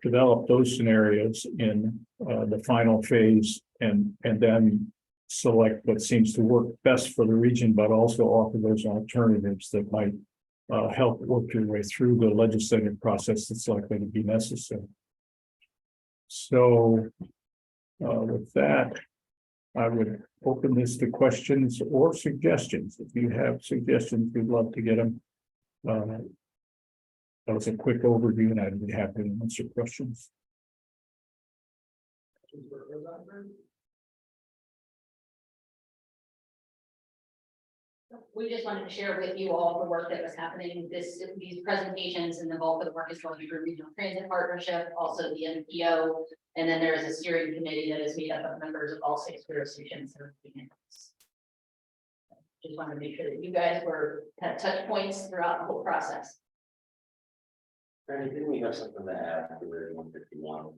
develop those scenarios in the final phase and then select what seems to work best for the region, but also offer those alternatives that might help work your way through the legislative process that's likely to be necessary. So with that, I would open this to questions or suggestions. If you have suggestions, we'd love to get them. That was a quick overview and I'd be happy to answer questions. We just wanted to share with you all the work that was happening, these presentations and the bulk of the work is going through Regional Transit Partnership, also the NPO. And then there is a steering committee that is made up of members of all 6 jurisdictions. Just wanted to make sure that you guys had touch points throughout the whole process. Randy, didn't we have something to add to 151?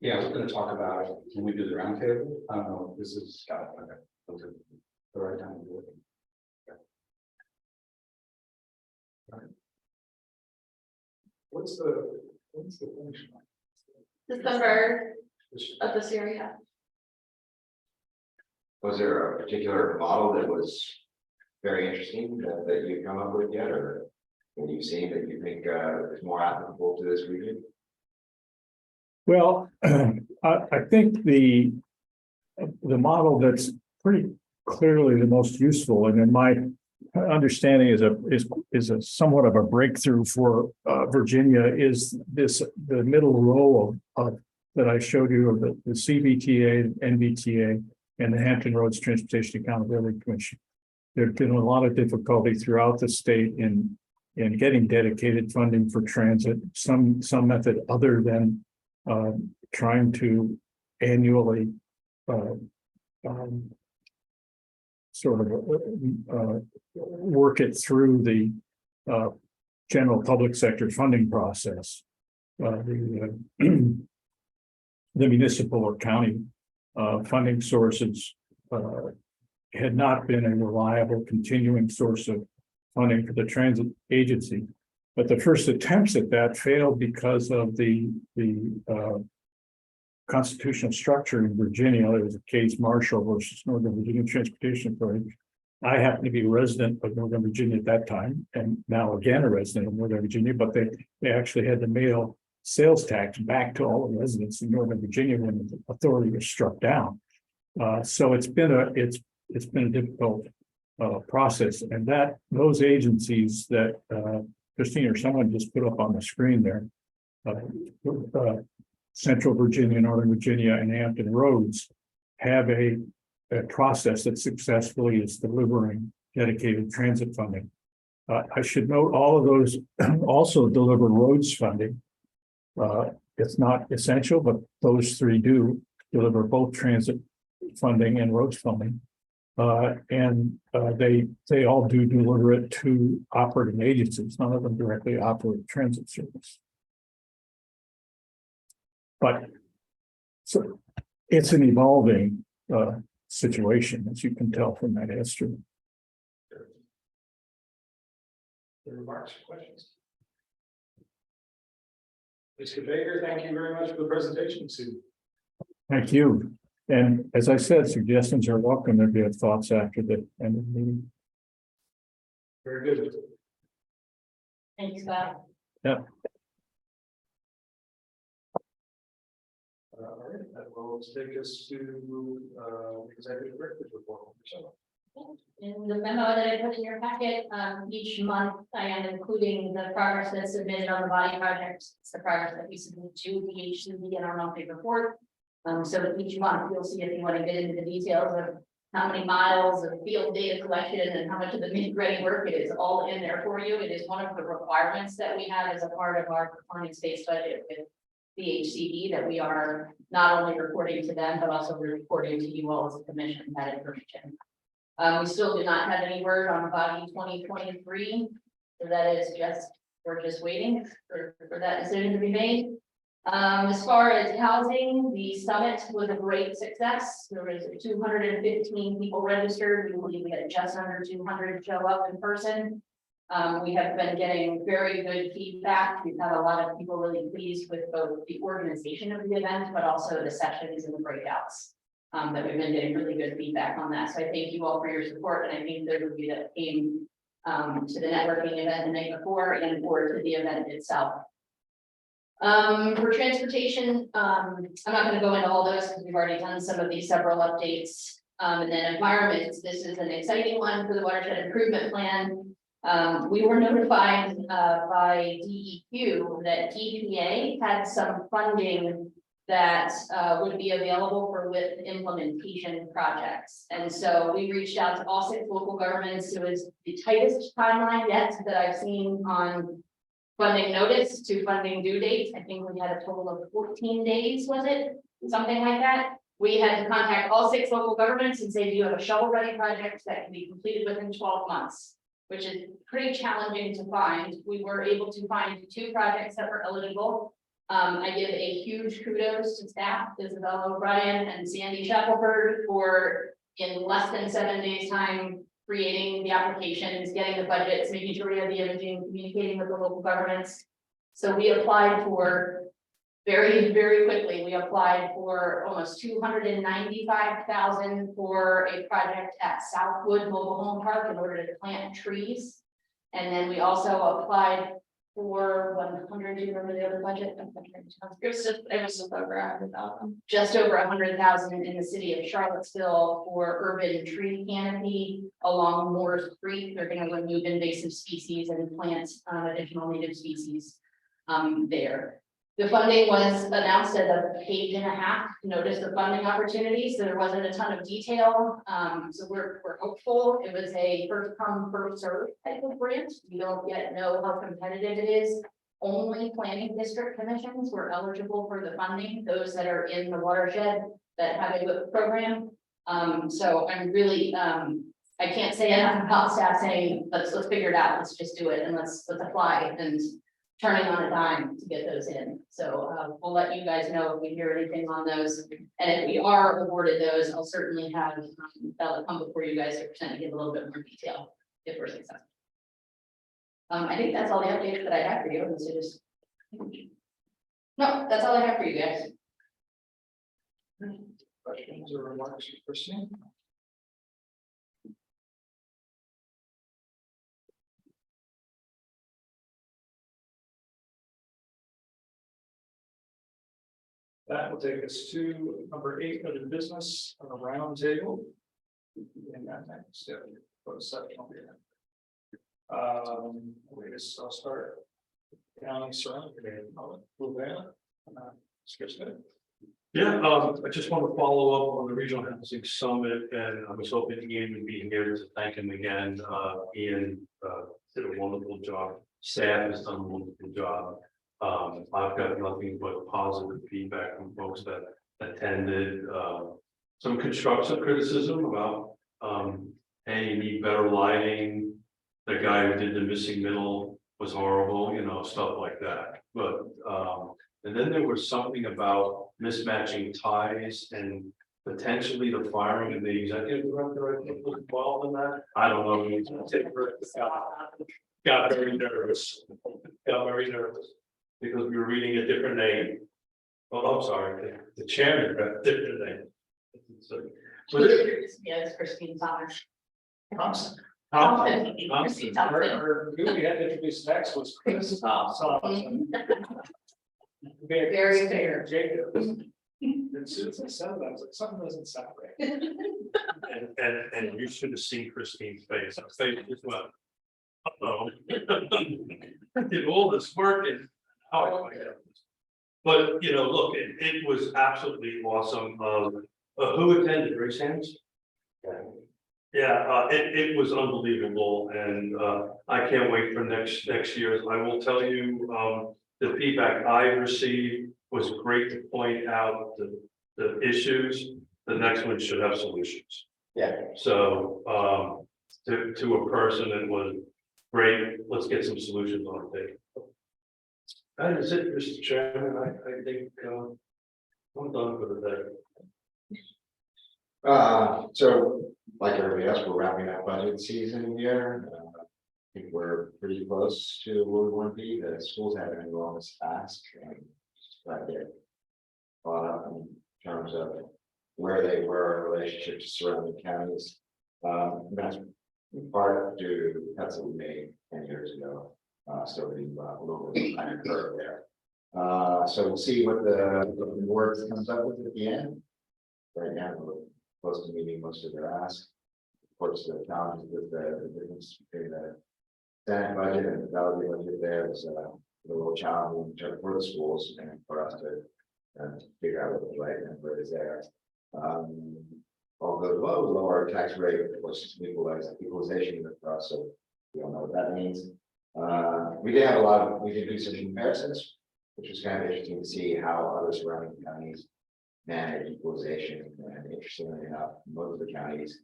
Yeah, I was going to talk about it when we do the roundtable. I don't know if this is the right time to do it. Right. What's the finish line? December of this year, yeah. Was there a particular model that was very interesting that you come up with yet, or have you seen that you think is more applicable to this region? Well, I think the model that's pretty clearly the most useful, and in my understanding is a somewhat of a breakthrough for Virginia, is the middle row of that I showed you of the CBTA, NBTA, and the Hampton Roads Transportation Accountability Commission. There's been a lot of difficulty throughout the state in getting dedicated funding for transit, some method other than trying to annually sort of work it through the general public sector funding process. The municipal or county funding sources had not been a reliable continuing source of funding for the transit agency. But the first attempts at that failed because of the constitutional structure in Virginia. There was a case, Marshall versus Northern Virginia Transportation Authority. I happen to be a resident of Northern Virginia at that time, and now again a resident of Northern Virginia, but they actually had to mail sales tax back to all the residents in Northern Virginia when the authority was struck down. So it's been a difficult process, and those agencies that Christine or someone just put up on the screen there, Central Virginia, Northern Virginia, and Hampton Roads have a process that successfully is delivering dedicated transit funding. I should note all of those also deliver roads funding. It's not essential, but those 3 do deliver both transit funding and roads funding. And they all do deliver it to operating agencies. None of them directly operate transit service. But so it's an evolving situation, as you can tell from that history. Remarks or questions? Mr. Baker, thank you very much for the presentation, Sue. Thank you. And as I said, suggestions are welcome if you have thoughts after the end of the meeting. Very good. Thanks, Scott. Yeah. All right, that will take us to executive director's report. In the memo that I put in your packet, each month I am including the progress that's submitted on the body project. It's the progress that we submit to the HCD in our monthly report. So that each month you'll see if you want to get into the details of how many miles of field data collection and how much of the nitty-gritty work, it is all in there for you. It is one of the requirements that we have as a part of our performance-based budget with the HCD, that we are not only reporting to them, but also reporting to you all as a commission that information. We still do not have any word on body 2023, so that is just, we're just waiting for that decision to be made. As far as housing, the summit was a great success. There was 215 people registered. We believe we had just under 200 show up in person. We have been getting very good feedback. We've had a lot of people really pleased with both the organization of the event, but also the sessions and the breakouts. That we've been getting really good feedback on that. So I thank you all for your support, and I think there will be that came to the networking event the night before and or to the event itself. For transportation, I'm not going to go into all those because we've already done some of these several updates. And then environment, this is an exciting one for the watershed improvement plan. We were notified by DEQ that EPA had some funding that would be available for with implementation projects. And so we reached out to all 6 local governments. It was the tightest timeline yet that I've seen on funding notice to funding due dates. I think we had a total of 14 days, was it? Something like that. We had to contact all 6 local governments and say, do you have a shovel-ready project that can be completed within 12 months? Which is pretty challenging to find. We were able to find 2 projects that were eligible. I give a huge kudos to staff, Isabel O'Brien and Sandy Shackelford, for in less than 7 days time, creating the applications, getting the budgets, making sure we have the imaging, communicating with the local governments. So we applied for very, very quickly. We applied for almost 295,000 for a project at Southwood Mobile Home Park in order to plant trees. And then we also applied for 100, do you remember the other budget? It was just over 100,000. Just over 100,000 in the city of Charlottesville for urban tree canopy along Moore's Creek. They're going to remove invasive species and plant additional native species there. The funding was announced as a 1.5 page notice of funding opportunity, so there wasn't a ton of detail. So we're hopeful. It was a first come, first served type of grant. We don't yet know how competitive it is. Only planning district commissions were eligible for the funding, those that are in the watershed that have a WIP program. So I'm really I can't say enough about staff saying, let's figure it out, let's just do it and let's apply, and turning on a dime to get those in. So we'll let you guys know if we hear anything on those. And if we are awarded those, I'll certainly have that'll come before you guys to present and give a little bit more detail if we're successful. I think that's all the updates that I have for you. So just no, that's all I have for you guys. Questions or remarks for Christine? That will take us to number 8 of the business on the round table. And that next step, for section will be I'll start. County surrounding Fluvanna. Yeah, I just want to follow up on the regional housing summit, and I was hoping Ian would be here to thank him again. Ian did a wonderful job. Staff has done a wonderful job. I've got nothing but positive feedback from folks that attended. Some constructive criticism about, hey, you need better lighting. The guy who did the missing middle was horrible, you know, stuff like that. But and then there was something about mismatching ties and potentially the firing of the executive director. I think was involved in that. I don't know. Got very nervous. Because we were reading a different name. Oh, I'm sorry, the chairman got a different name. So, Yes, Christine Thomas. Thompson. Christine Thompson. Who we had introduced next was Chris Thompson. Very fair. Jacob. And as soon as I said that, I was like, something doesn't sound right. and you should have seen Christine's face. Her face just went, uh-oh. I did all this work and how am I gonna get this? But, you know, look, it was absolutely awesome. Who attended? Raise hands. Yeah, it was unbelievable, and I can't wait for next year's. I will tell you, the feedback I received was great to point out the issues. The next one should have solutions. Yeah. So to a person, it was great. Let's get some solutions on the table. That is it, Mr. Chairman. I think I'm done for the day. So like everybody else, we're wrapping up budget season here. I think we're pretty close to where we want to be. The schools have an enormous task. Right there. Caught up in terms of where they were in relationship to surrounding counties. That's part due to cuts that we made 10 years ago. So we a little bit behind the curve there. So we'll see what the board comes up with at the end. Right now, we're close to meeting most of their ask. Of course, the challenges with the difference between the Senate budget and the Valley budget there is a little challenging for the schools and for us to figure out what the right number is there. Although lower tax rate, of course, equalization for us, so we don't know what that means. We did have we did do some comparisons, which was kind of interesting to see how other surrounding counties manage equalization. And interestingly enough, most of the counties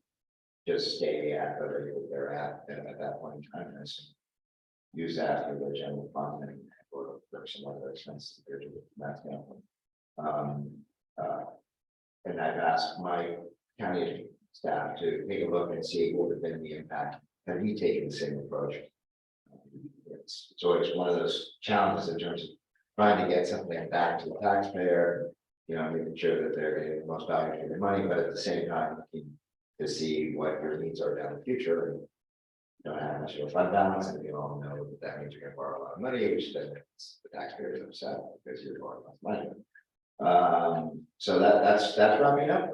just stay at the rate that they're at that point in time. And so use that for their general fund and for some other expenses from that standpoint. And I've asked my county staff to take a look and see what would have been the impact. Have we taken the same approach? It's always one of those challenges in terms of trying to get something back to the taxpayer, you know, making sure that they're getting the most value for their money, but at the same time, looking to see what your needs are down the future. And you don't have much of a fund balance, and we all know that means you're going to borrow a lot of money, which then makes the taxpayers upset because you're borrowing less money. So that's wrapping up.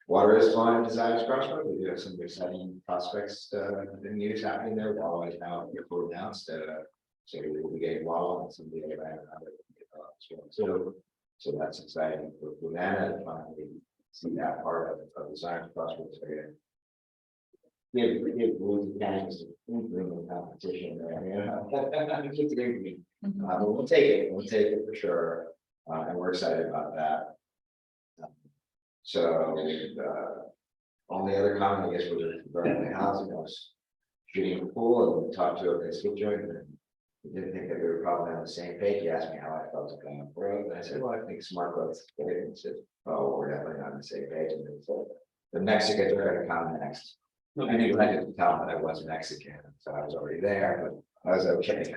Water is flying desires crossroad. We do have some exciting prospects in news happening there. Water is now announced. So we will be getting water and some of the other so that's exciting for Fluvanna to finally see that part of the science crossroads area. Give Louisa County some competition there. But we'll take it. We'll take it for sure, and we're excited about that. So only other comment, I guess, was regarding the housing. I was shooting a pool and talked to a constituent, and he didn't think that we were probably on the same page. He asked me how I felt about growth, and I said, "Well, I think smart growth is great." And he said, "Oh, we're definitely not on the same page." And then so the Mexicans are going to come next. I knew I didn't tell him that I was Mexican, so I was already there, but I was okay.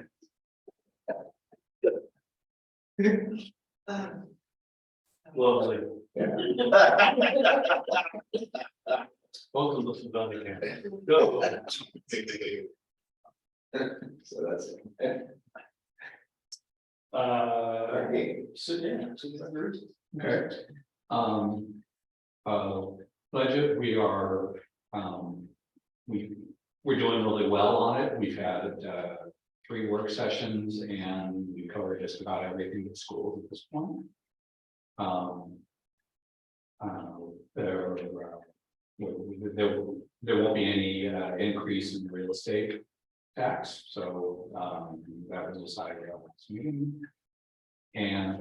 Lovely. Yeah. Welcome to Fluvanna County. Go. So that's Okay. So yeah, so there is. Okay. Budget, we're doing really well on it. We've had 3 work sessions and we covered just about everything at school at this point. There won't be any increase in the real estate tax, so that was decided at last meeting. And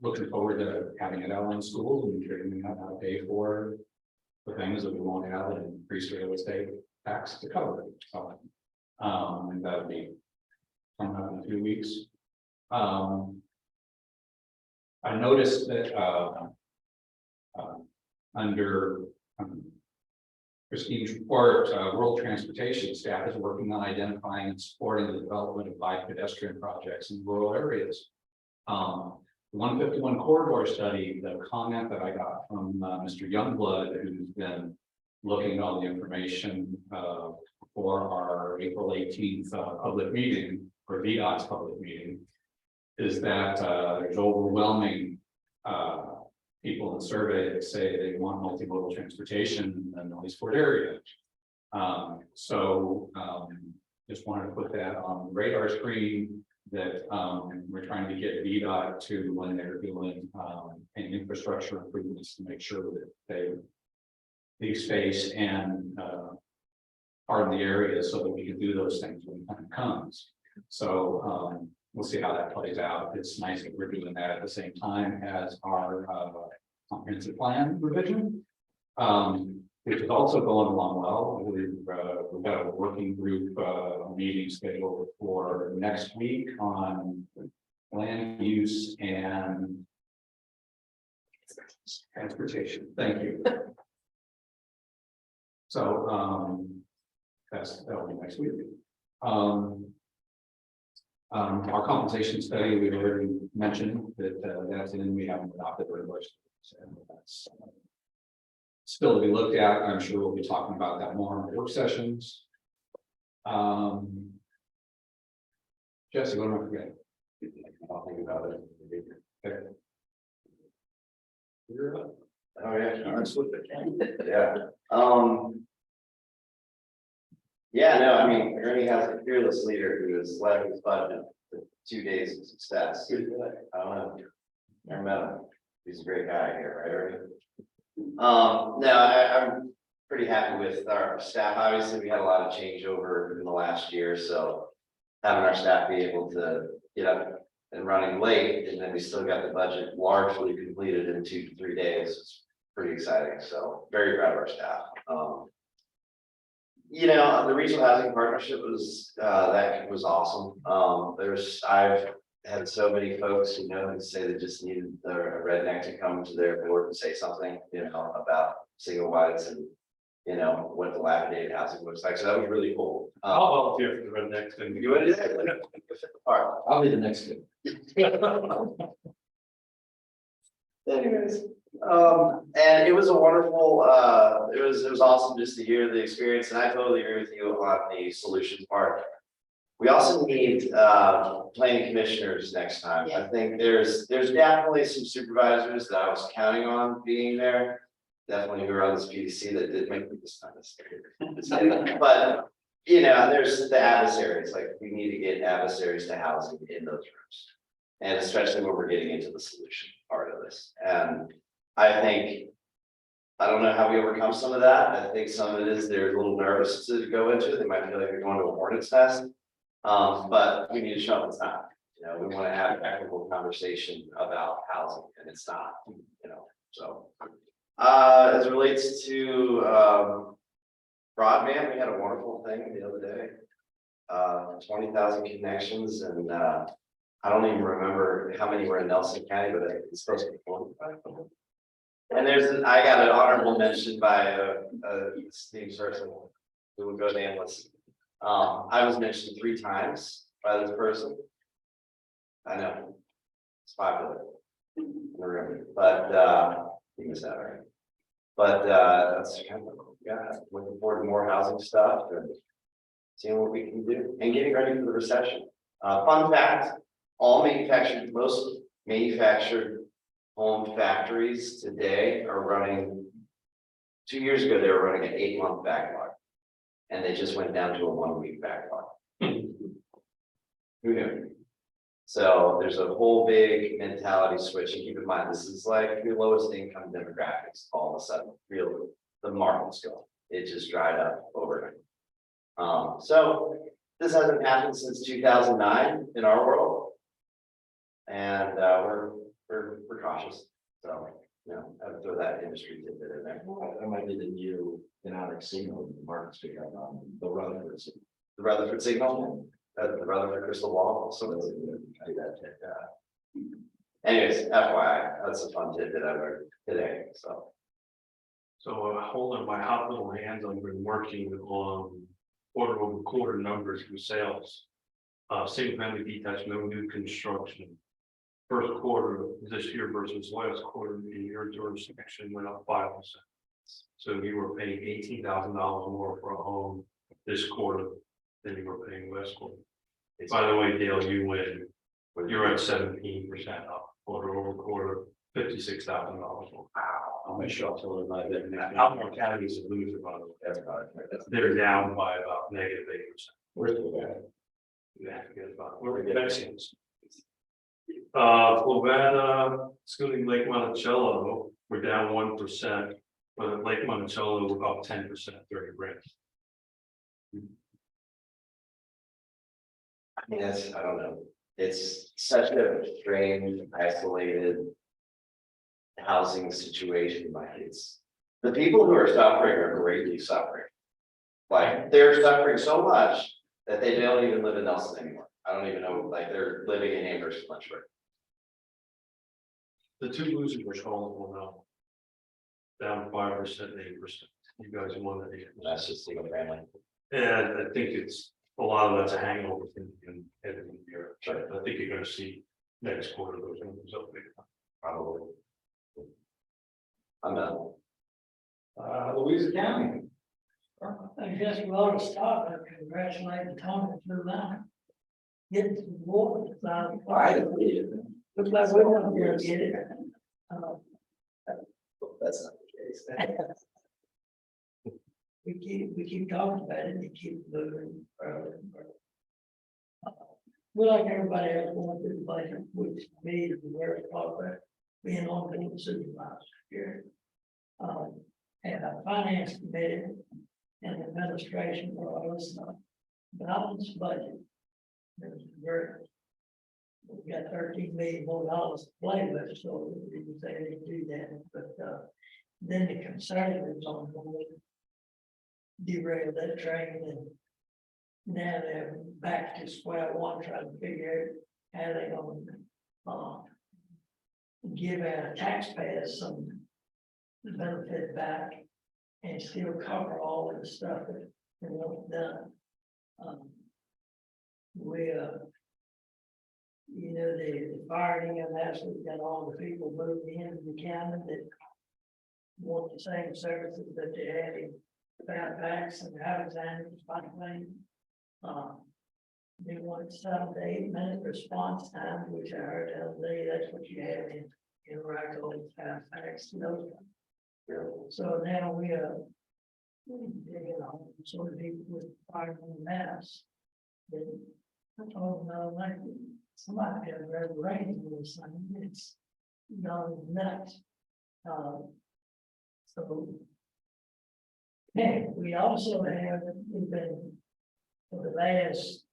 looking forward to having it out in schools and figuring out how to pay for the things that we won't have an increased real estate tax to cover. So, and that'll be coming up in a few weeks. I noticed that under Christine's report, rural transportation staff is working on identifying and supporting the development of bike pedestrian projects in rural areas. 151 corridor study, the comment that I got from Mr. Youngblood, who's been looking at all the information for our April 18th public meeting, or VDOT's public meeting, is that there's overwhelming people in the survey that say they want multimodal transportation in the Noise Port area. Just wanted to put that on the radar screen that we're trying to get VDOT to when they're doing any infrastructure improvements to make sure that they leave space and pardon the area so that we can do those things when the time comes. So we'll see how that plays out. It's nice that we're doing that at the same time as our comprehensive plan revision, which is also going along well. We've got a working group meeting scheduled for next week on land use and transportation. Thank you. So that'll be next week. Our compensation study, we've already mentioned that that's in, we haven't adopted the regulations. And that's still to be looked at. I'm sure we'll be talking about that more in the work sessions. Jesse, what am I forgetting? I'll think about it. Okay. You're up. Oh, yeah, that's what yeah. Yeah, no, I mean, Ernie has a fearless leader who has led his budget to 2 days of success. I don't know. Never met him. He's a great guy here, right, Ernie? No, I'm pretty happy with our staff. Obviously, we had a lot of changeover in the last year, so having our staff be able to get up and running late, and then we still got the budget largely completed in 2 to 3 days. It's pretty exciting. So very proud of our staff. You know, the regional housing partnership was that was awesome. I've had so many folks who know who say they just needed a redneck to come to their board and say something, you know, about single wides and, you know, what dilapidated housing looks like. So that was really cool. I'll volunteer for the redneck thing. You would do that? All right, I'll be the next one. Anyways, and it was a wonderful, it was awesome just to hear the experience, and I totally agree with you on the solutions part. We also need planning commissioners next time. I think there's definitely some supervisors that I was counting on being there. Definitely who are on this PDC that did make me this time. But you know, there's the adversaries, like we need to get adversaries to housing in those rooms. And especially when we're getting into the solution part of this. And I think, I don't know how we overcome some of that. I think some of it is they're a little nervous to go into it. They might feel like they're going to a hornet's nest. But we need to show them it's not. You know, we want to have an equitable conversation about housing, and it's not, you know, so. As it relates to broadband, we had a wonderful thing the other day. 20,000 connections, and I don't even remember how many were in Nelson County, but it's supposed to be 45. And I got an honorable mention by a esteemed person who would go to analyst. I was mentioned 3 times by this person. I know it's popular in the room, but you missed that, right? But that's kind of looking forward to more housing stuff and seeing what we can do and getting ready for the recession. Fun fact: most manufactured home factories today are running. 2 years ago, they were running an 8-month backlog, and they just went down to a 1-week backlog. Who knew? So there's a whole big mentality switch, and keep in mind, this is like the lowest income demographics. All of a sudden, really, the market's going. It just dried up overnight. So this hasn't happened since 2009 in our world, and we're cautious. So you know, I would throw that industry tidbit in there. That might be the new economic signal the market's picking up on the Rutherford. The Rutherford signal, the Rutherford crystal ball. So that's anyways, FYI, that's a fun tidbit I learned today. So holding my hot little hands, I've been working on quarter-over-quarter numbers for sales. Single family detached, no new construction. First quarter of this year versus last quarter, in your jurisdiction went up 5%. So you were paying $18,000 more for a home this quarter than you were paying last quarter. By the way, Dale, you win. You're at 17% up quarter-over-quarter. $56,000. How many shops will it like that? Albemarle counties of Louisa, by the way, That's about it. they're down by about -8%. Where's the Yeah, forget about, where we get vaccines. Fluvanna, excluding Lake Monticello, we're down 1%, but at Lake Monticello, we're up 10%, 30 grand. I mean, I don't know, it's such a strange, isolated. Housing situation, like the people who are suffering are greatly suffering. Like, they're suffering so much that they don't even live in Nelson anymore. I don't even know, like, they're living in Amherst, Lynchburg. The two losers were Charlottesville now. Down 5%, 8%. You guys won that 8%. That's just single family. And I think it's, a lot of that's a hangover thing in the year. I think you're gonna see next quarter those numbers up big. Probably. I'm done. Louisa County. I guess we ought to start by congratulating Tony through that. Getting some water. Looks like we're not gonna get it. That's not the case. We keep talking about it, and keep moving further and further. We like everybody else going through the budget, which to me is the very part being on the supervisor here. And our finance committee and administration for us, balanced budget. It's very. We got $13 million more to play with, so we can say they do that, but then the conservatives on board derailed that train, and now they're back to square one trying to figure out how they're gonna give our taxpayers some benefit back and still cover all of the stuff that they want done. The firing and that's we've got all the people moving into the county that want the same services that they had in Fairfax and Alexander's, finally. They want 7 to 8 minute response time, which I heard the other day, that's what you have in Rocco, Fairfax, those. So now we are, sort of people with fire in the mass. I told them, like, somebody had read rain or something, it's gone nuts. So. And we also have, we've been, for the last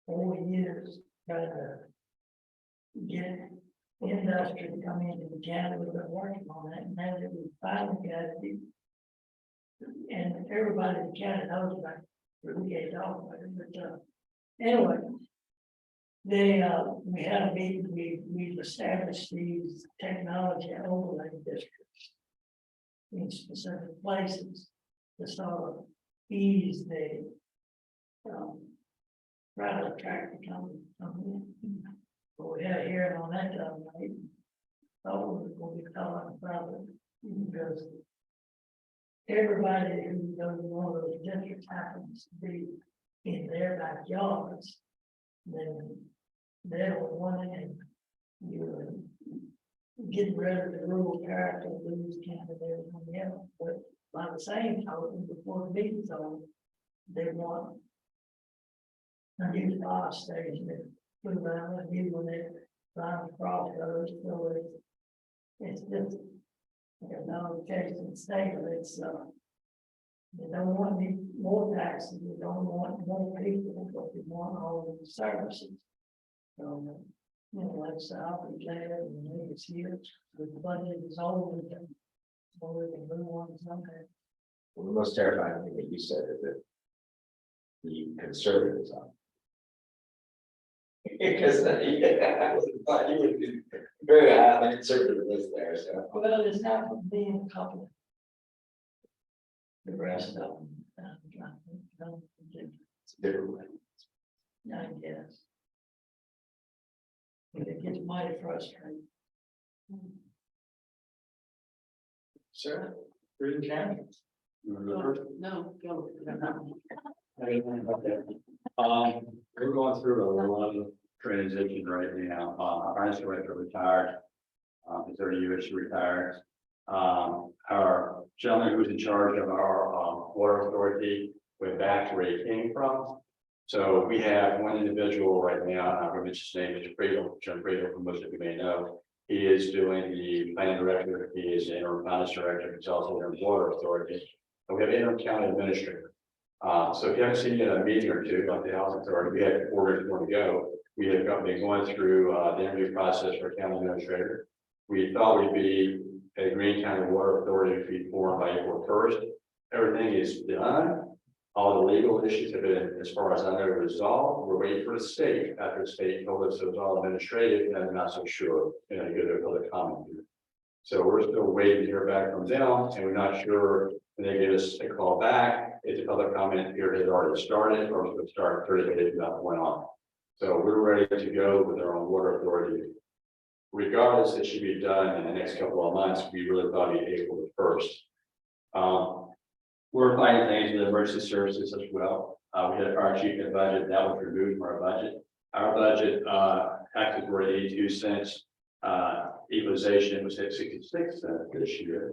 4 years, trying to get industry to come into the county. We've been working on that, and now that we finally got it. And everybody in the county knows about it, we can't talk about it, but anyway. We had a meeting, we've established these technology overlay districts in specific places to sort of ease the try to attract the company. But we had a hearing on that the other night. Thought we were going to be talking about it because everybody who goes in one of those districts happens to be in their backyards, then they're one and you're getting rid of the rural character of Louisa County and everything else. But by the same token, before the meeting's on, they want a new fire station at Fluvanna, a new one at Line Crossroads, so it's just like another case in the state, but it's they don't want any more taxes, they don't want more people, but they want all the services. So, like I'll be glad and maybe it's here, the budget is over, so we can move on to something. Well, the most terrifying thing that you said is that the conservatives on. Because I thought you would be very high on the conservative list there, so. Well, it's not for being a couple. The rest of them, It's a different way. I guess. But it gets mighty frustrating. Sir, Greene County. No, go. We're going through a lot of transition right now. Our finance director retired. In 30 years, she retired. Our gentleman who's in charge of our water authority went back to where he came from. So we have one individual right now, I'm not going to mention his name, Mr. Friedel, Jim Friedel, who most of you may know. He is doing the planning director, he is the interim finance director, he's also in the water authority. And we have interim county administrator. So if you haven't seen a meeting or two about the housing authority, we had 4 weeks more to go. We have been going through the interview process for county administrator. We thought we'd be a Greene County Water Authority to be formed by April 1st. Everything is done. All the legal issues have been, as far as I know, resolved. We're waiting for the state. After the state told us it was all administrative, and I'm not so sure, you know, to get another comment here. So we're still waiting to hear back from them, and we're not sure when they give us a call back, if the public comment period has already started, or if it start 30 days without going on. So we're ready to go with our own water authority. Regardless, it should be done in the next couple of months. We really thought it'd be April 1st. We're finding things with emergency services as well. We had a fire chief in budget that was removed from our budget. Our budget acted for 82 cents. Equalization was at 66 cents this year.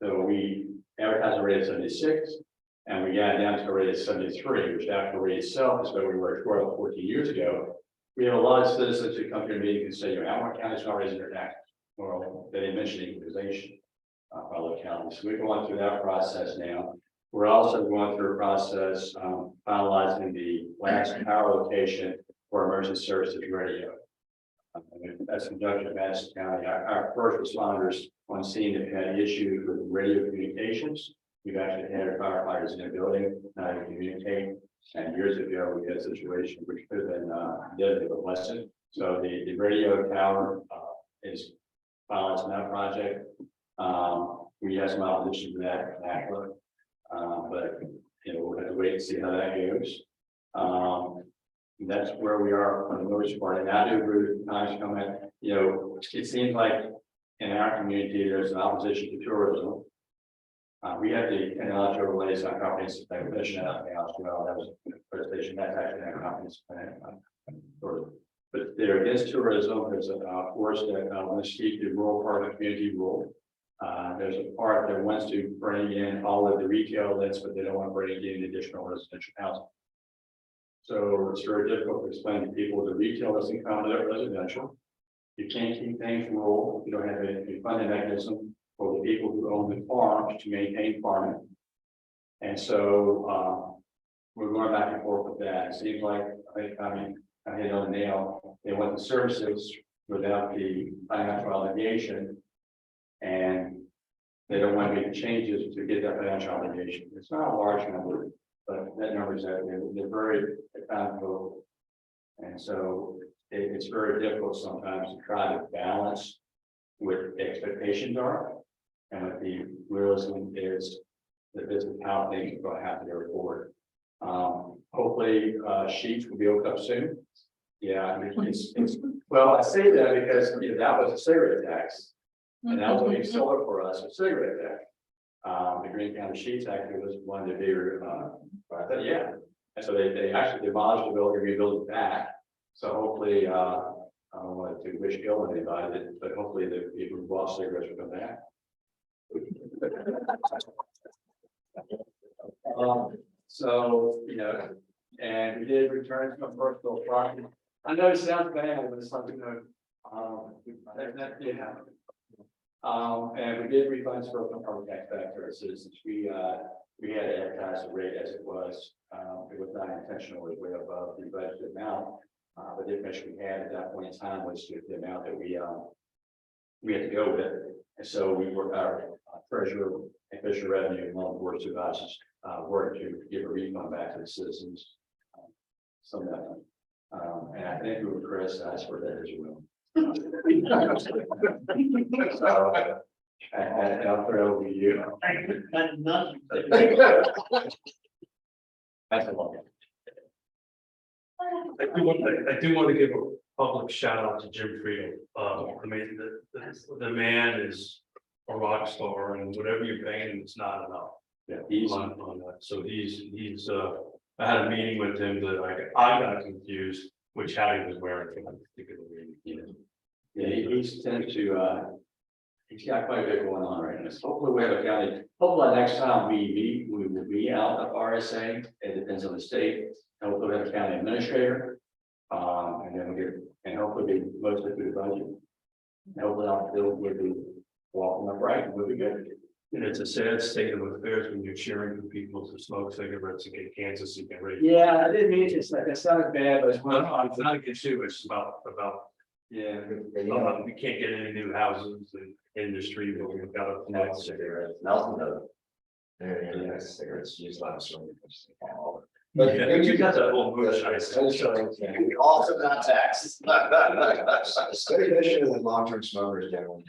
So we advertised a rate of 76, and we got down to a rate of 73, which after rate itself is where we were 12, 14 years ago. We have a lot of citizens who come to a meeting and say, you know, Albemarle County's not raising their taxes. Well, they didn't mention equalization by localities. So we're going through that process now. We're also going through a process finalizing the last power location for emergency services radio. That's in conjunction with Madison County. Our first responders on scene have had issues with radio communications. We've actually had firefighters in the building not to communicate. And years ago, we had a situation which could have been deadly but lessened. So the radio tower is finalized in that project. We have some opposition to that, but you know, we'll have to wait and see how that goes. That's where we are for the most part. And I do agree with Tom's comment. You know, it seems like in our community, there's an opposition to tourism. We have the technology overlays on comprehensive plan commission out there as well. That was the presentation. That's actually our comprehensive plan. But they're against tourism. There's a force that wants to keep the rural part of the community rural. There's a part that wants to bring in all of the retail outlets, but they don't want to bring in additional residential housing. So it's very difficult to explain to people the retail doesn't come with residential. You can't keep things rural. You don't have a funding mechanism for the people who own the farms to maintain farming. And so we're going back and forth with that. It seems like I hit on the nail. They want the services without the financial obligation, and they don't want to make the changes to get that financial obligation. It's not a large number, but that number is that they're very accountable. And so it's very difficult sometimes to try to balance what the expectations are and what the realism is that this is how things are going to have to go forward. Hopefully sheets will be opened up soon. Yeah, I mean, it's well, I say that because you know, that was a cigarette tax. And that was a seller for us, a cigarette tax. The Greene County Sheets actually was one of the bigger, but yeah. And so they actually demolished the building, rebuilt it back. So hopefully, I don't want to wish ill on anybody, but hopefully the people who bought cigarettes will come back. So, you know, and we did return some personal property. I know it sounds bad, but it's something that did happen. And we did refunds for property tax back to our citizens. We had to advertise the rate as it was. It was not intentional, it was way above the budgeted amount. But the information we had at that point in time was the amount that we had to go with. And so we were our treasurer and fiscal revenue and loan board supervisors worked to give a refund back to the citizens. Some of that. And I think we were criticized for that as well. So, and I'll throw over to you. That's a lot. I do want to give a public shout out to Jim Friedel. I mean, the man is a rock star, and whatever you're paying him, it's not enough. Yeah, He's on that. So he's I had a meeting with him that I got confused which hat he was wearing for that particular meeting. Yeah, he tends to He's got quite a bit going on right now. So hopefully we have a county, hopefully next time we meet, we will be out of RSA. It depends on the state. And hopefully we have a county administrator. And then we get, and hopefully mostly through the budget. And hopefully I'll be walking upright and we'll be good. And it's a sad state of affairs when you're cheering for people to smoke cigarettes and get cancer, so you can raise. Yeah, I didn't mean it, it's like, that sounded bad, but it's Well, no, it's not against you, it's about, yeah. we can't get any new houses and industry, but we've got to. That's cigarettes. Nelson does. Yeah, cigarettes, use a lot of smoking. But you got that whole moonshine. Also not taxed. Study issue with long-term smokers generally.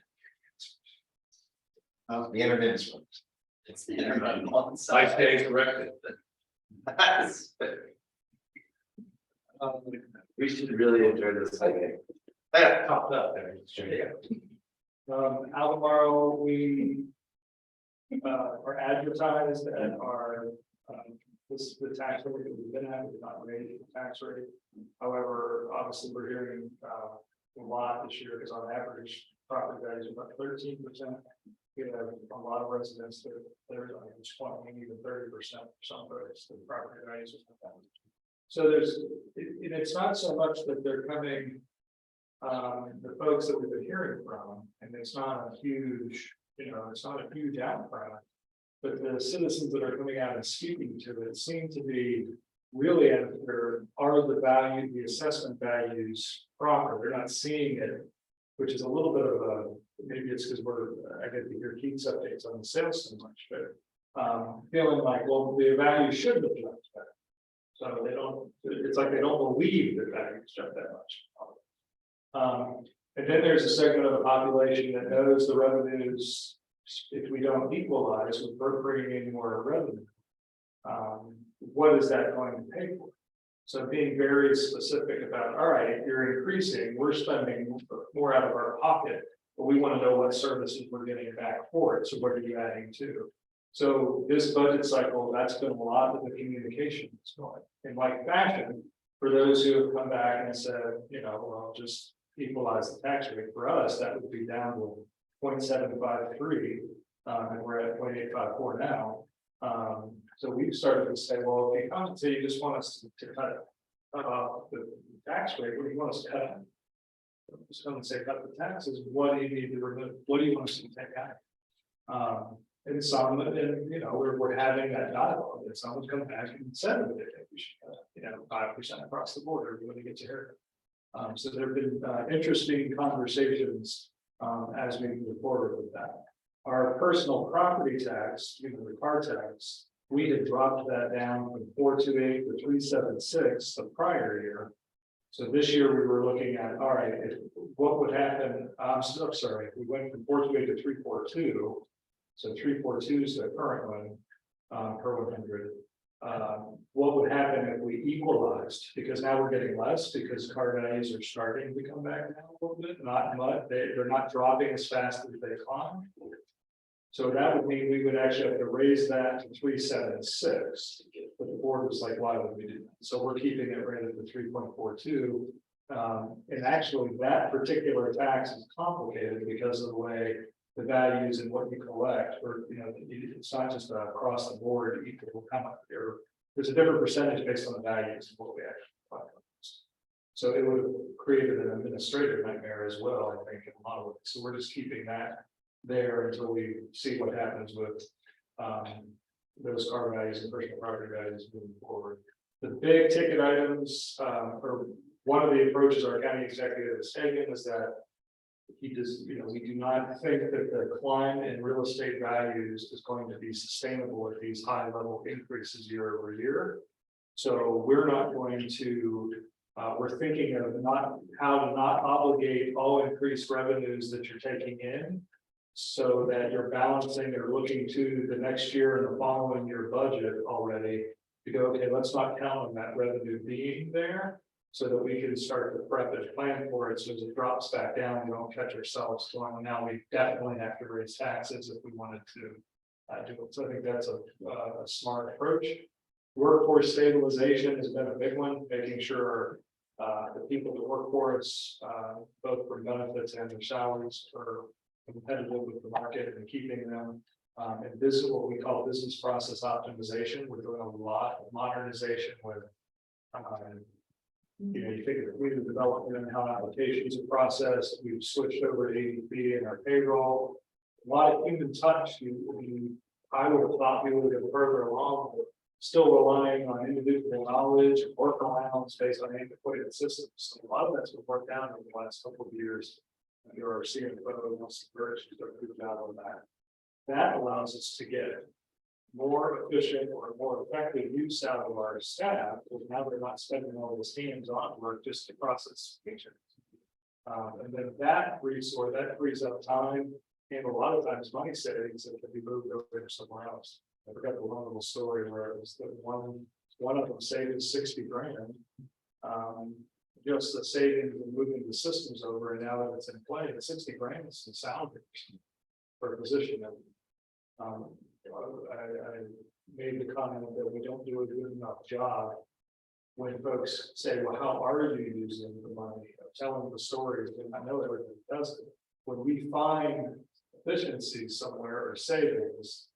The intermittent smokers. It's the intermittent one I side. stand corrected. We should really enjoy this. I think. Topped up there. Albemarle, we are advertised at our, this, the tax rate that we've been at, we've not raised the tax rate. However, obviously, we're hearing a lot this year, because on average, property values are about 13%. We have a lot of residents that they're like 20, even 30% for some folks, the property values are down. So there's, and it's not so much that they're coming, the folks that we've been hearing from, and it's not a huge, it's not a huge outcry. But the citizens that are coming out and speaking to it seem to be really after, are the value, the assessment values proper? They're not seeing it, which is a little bit of a, maybe it's because I get to hear Keith's updates on the sales so much, but feeling like, well, the value should have jumped better. So they don't, it's like they don't believe that values jumped that much. And then there's a segment of the population that knows the revenues, if we don't equalize, we're bringing in more revenue. What is that going to pay for? So being very specific about, all right, you're increasing, we're spending more out of our pocket, but we want to know what services we're getting back for it. So what are you adding to? So this budget cycle, that's been a lot of the communication that's going in like fashion. For those who have come back and said, well, just equalize the tax rate for us, that would be down to 0.753, and we're at 0.854 now. So we've started to say, well, if you come and say you just want us to cut off the tax rate, what do you want us to cut? Just come and say cut the taxes. What do you need to remove? What do you want us to take out? And some, and we're having that dialogue. And someone's come back and said that they think we should cut 5% across the board. Everybody gets a haircut. So there have been interesting conversations as we move forward with that. Our personal property tax, the car tax, we had dropped that down from 428 to 376 the prior year. So this year we were looking at, all right, what would happen? I'm sorry, we went from 428 to 342. So 342 is the current one per 100. What would happen if we equalized? Because now we're getting less because car values are starting to come back down a little bit, not much. They're not dropping as fast as they climb. So that would mean we would actually have to raise that to 376. But the board was like, why would we do that? So we're keeping it right at the 3.42. And actually that particular tax is complicated because of the way the values and what you collect, or it's not just across the board equal how much there's a different percentage based on the values of what we actually collect. So it would have created an administrative nightmare as well, I think, in a lot of ways. So we're just keeping that there until we see what happens with those car values and personal property values moving forward. The big ticket items, or one of the approaches our county executive has taken is that he does, we do not think that the climb in real estate values is going to be sustainable at these high level increases year over year. So we're not going to, we're thinking of how to not obligate all increased revenues that you're taking in, so that you're balancing or looking to the next year and the following year budget already to go, okay, let's not count on that revenue being there, so that we can start to prep and plan for it. So as it drops back down, we don't catch ourselves going, now we definitely have to raise taxes if we wanted to do it. So I think that's a smart approach. Workforce stabilization has been a big one, making sure the people that work for us, both for benefits and their salaries, are competitive with the market and keeping them. And this is what we call business process optimization. We're doing a lot of modernization with. You think of the fleet of development and how applications are processed. We've switched over to ADP and our payroll. A lot of human touch. I would have thought we would have further along, but still relying on individual knowledge and workarounds based on antiquated systems. So a lot of that's been worked out over the last couple of years. Under our CFO, Nelson Birch, who's done a good job on that. That allows us to get more efficient or more effective use out of our staff, because now they're not spending all this hands-on work just to process pictures. And then that frees up time and a lot of times money savings that can be moved over to somewhere else. I forgot the one little story where it was that one of them saved 60 grand. Just the savings and moving the systems over, and now that it's in play, the 60 grand is the salary for a position. I made the comment that we don't do a good enough job when folks say, well, how are you using the money? Telling the stories, and I know everybody does it. When we find efficiencies somewhere or savings,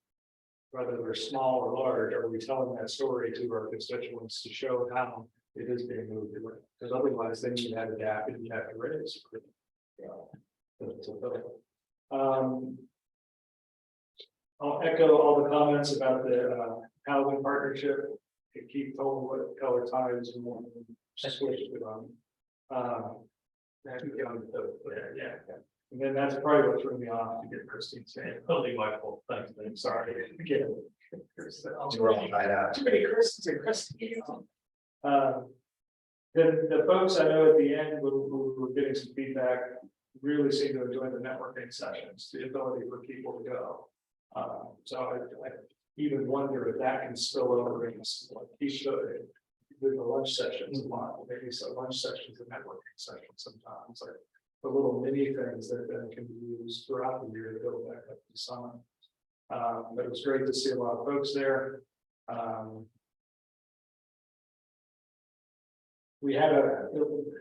whether they're small or large, are we telling that story to our constituents to show how it is being moved away? Because otherwise, then you have to adapt and you have to raise. I'll echo all the comments about the housing partnership. To keep told what color ties and what switch it on. Yeah. And then that's probably what threw me off to get Christine saying, "Totally my fault." Thanks, I'm sorry. Again, We're all tied out. too many Christines and Christine. The folks I know at the end who were getting some feedback really seem to enjoy the networking sessions, the ability for people to go. So I even wonder if that can spill over into like he should do the lunch sessions a lot, maybe some lunch sessions and networking sessions sometimes, like the little mini things that then can be used throughout the year to build back up the summer. But it was great to see a lot of folks there. We had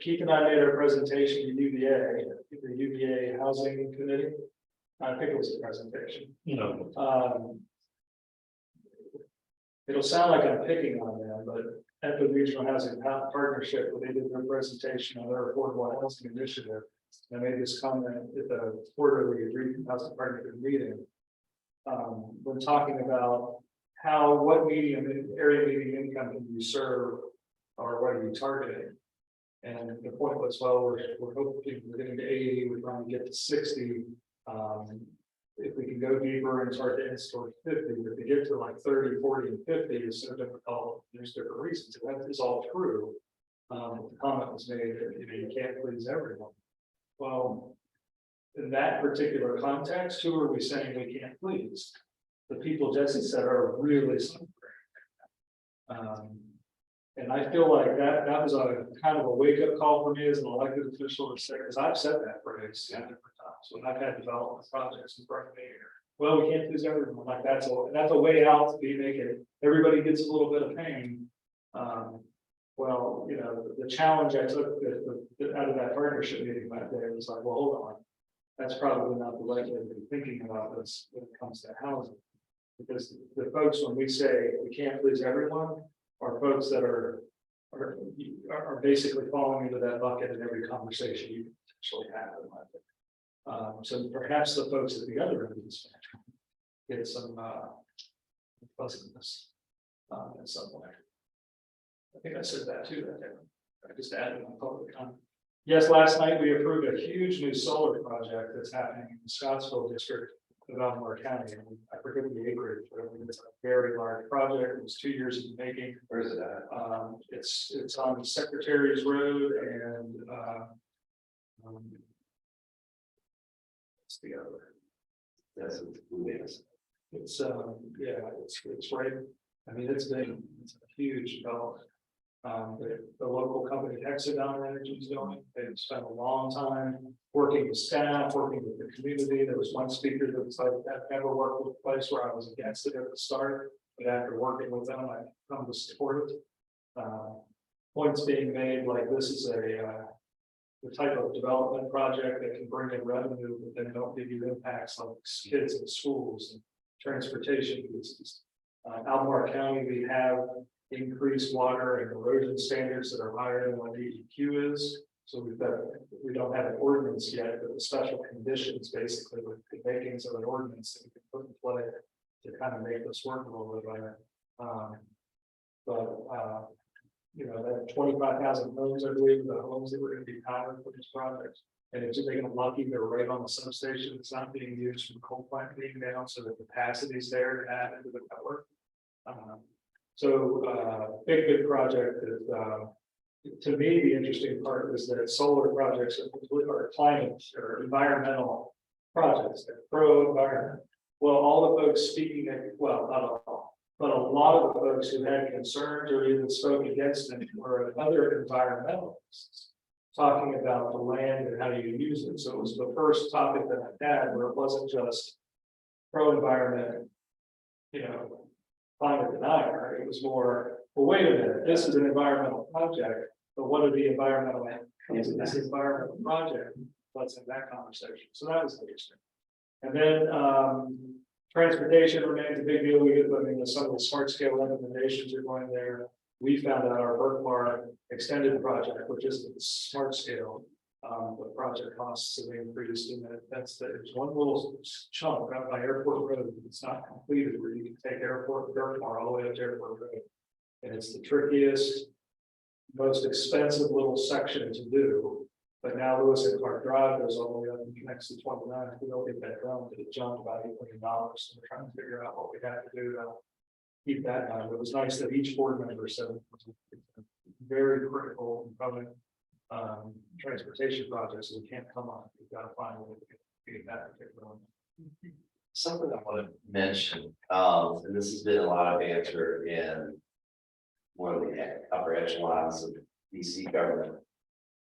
Keith and I made our presentation to the UVA Housing Committee. I think it was a presentation. It'll sound like I'm picking on them, but at the Regional Housing Partnership, when they did their presentation on their affordable housing initiative, I made this comment at the quarterly Regional Housing Partnership meeting. When talking about what area median income can you serve, or what are you targeting? And the point was, well, we're hoping we're getting to 80, we're trying to get to 60. If we can go deeper and start to inch towards 50, but to get to like 30, 40, and 50 is so difficult. There's different reasons. That is all true. The comment was made that you can't please everyone. Well, in that particular context, who are we saying we can't please? The people Jesse said are really suffering. And I feel like that was a kind of a wake-up call for me as an elected official to say, because I've said that phrase different times when I've had development projects in front of me here. Well, we can't please everyone. Like that's a way out to be making everybody gets a little bit of pain. Well, the challenge I took out of that partnership meeting that day was like, well, hold on. That's probably not the right way to be thinking about this when it comes to housing. Because the folks, when we say we can't please everyone, are folks that are basically falling into that bucket in every conversation you potentially have. So perhaps the folks at the other end of the spectrum get some pleasantness in some way. I think I said that too. I just added on public comment. Yes, last night we approved a huge new solar project that's happening in the Scottsville district of Albemarle County. And I forget the acreage, but it's a very large project. It was 2 years in the making. Where is it at? It's on Secretary's Road and it's the other. Yes, it's It's it's right. I mean, it's big. It's a huge development. The local company Hexagon Energy is doing. They've spent a long time working with staff, working with the community. There was one speaker that was like, "I've never worked with a place where I was against it at the start, but after working with them, I've come to support it." Points being made like this is the type of development project that can bring in revenue, but then don't give you impacts on kids in schools and transportation pieces. Albemarle County, we have increased water and erosion standards that are higher than what DEQ is. So we don't have an ordinance yet, but the special conditions basically with the makings of an ordinance that we can put in play to kind of make this work a little bit better. You know, that 25,000 homes, I believe, the homes that were going to be powered for this project. And if they get lucky, they're right on the substation. It's not being used from coal plant being down, so the capacity is there to add into the network. Big project that, to me, the interesting part is that solar projects are climate or environmental projects, they're pro-environment. Well, all the folks speaking, well, not all, but a lot of the folks who had concerns or even spoke against them were other environmentalists talking about the land and how you use it. So it was the first topic that I had where it wasn't just pro-environment, you know, climate denier. It was more, well, wait a minute, this is an environmental project, but what are the environmental outcomes of this environmental project? Let's have that conversation. So that was interesting. And then transportation remains a big deal. We get, I mean, some of the smart scale recommendations are going there. We found out our Berkmar extended project, which is the smart scale. The project costs have increased, and there's one little chunk out by Airport Road. It's not completed where you can take Airport Berkmar all the way up to Airport Road. And it's the trickiest, most expensive little section to do. But now Louisa and Clark Drive goes all the way up and connects to 29. If we don't get that done, it jumped about $8 million. So we're trying to figure out what we have to do to keep that done. It was nice that each board member said it was a very critical component. Transportation projects, we can't come on. We've got to find a way to get that particular one. Something I want to mention, and this has been a lot of answer in one of the upper echelons of DC government.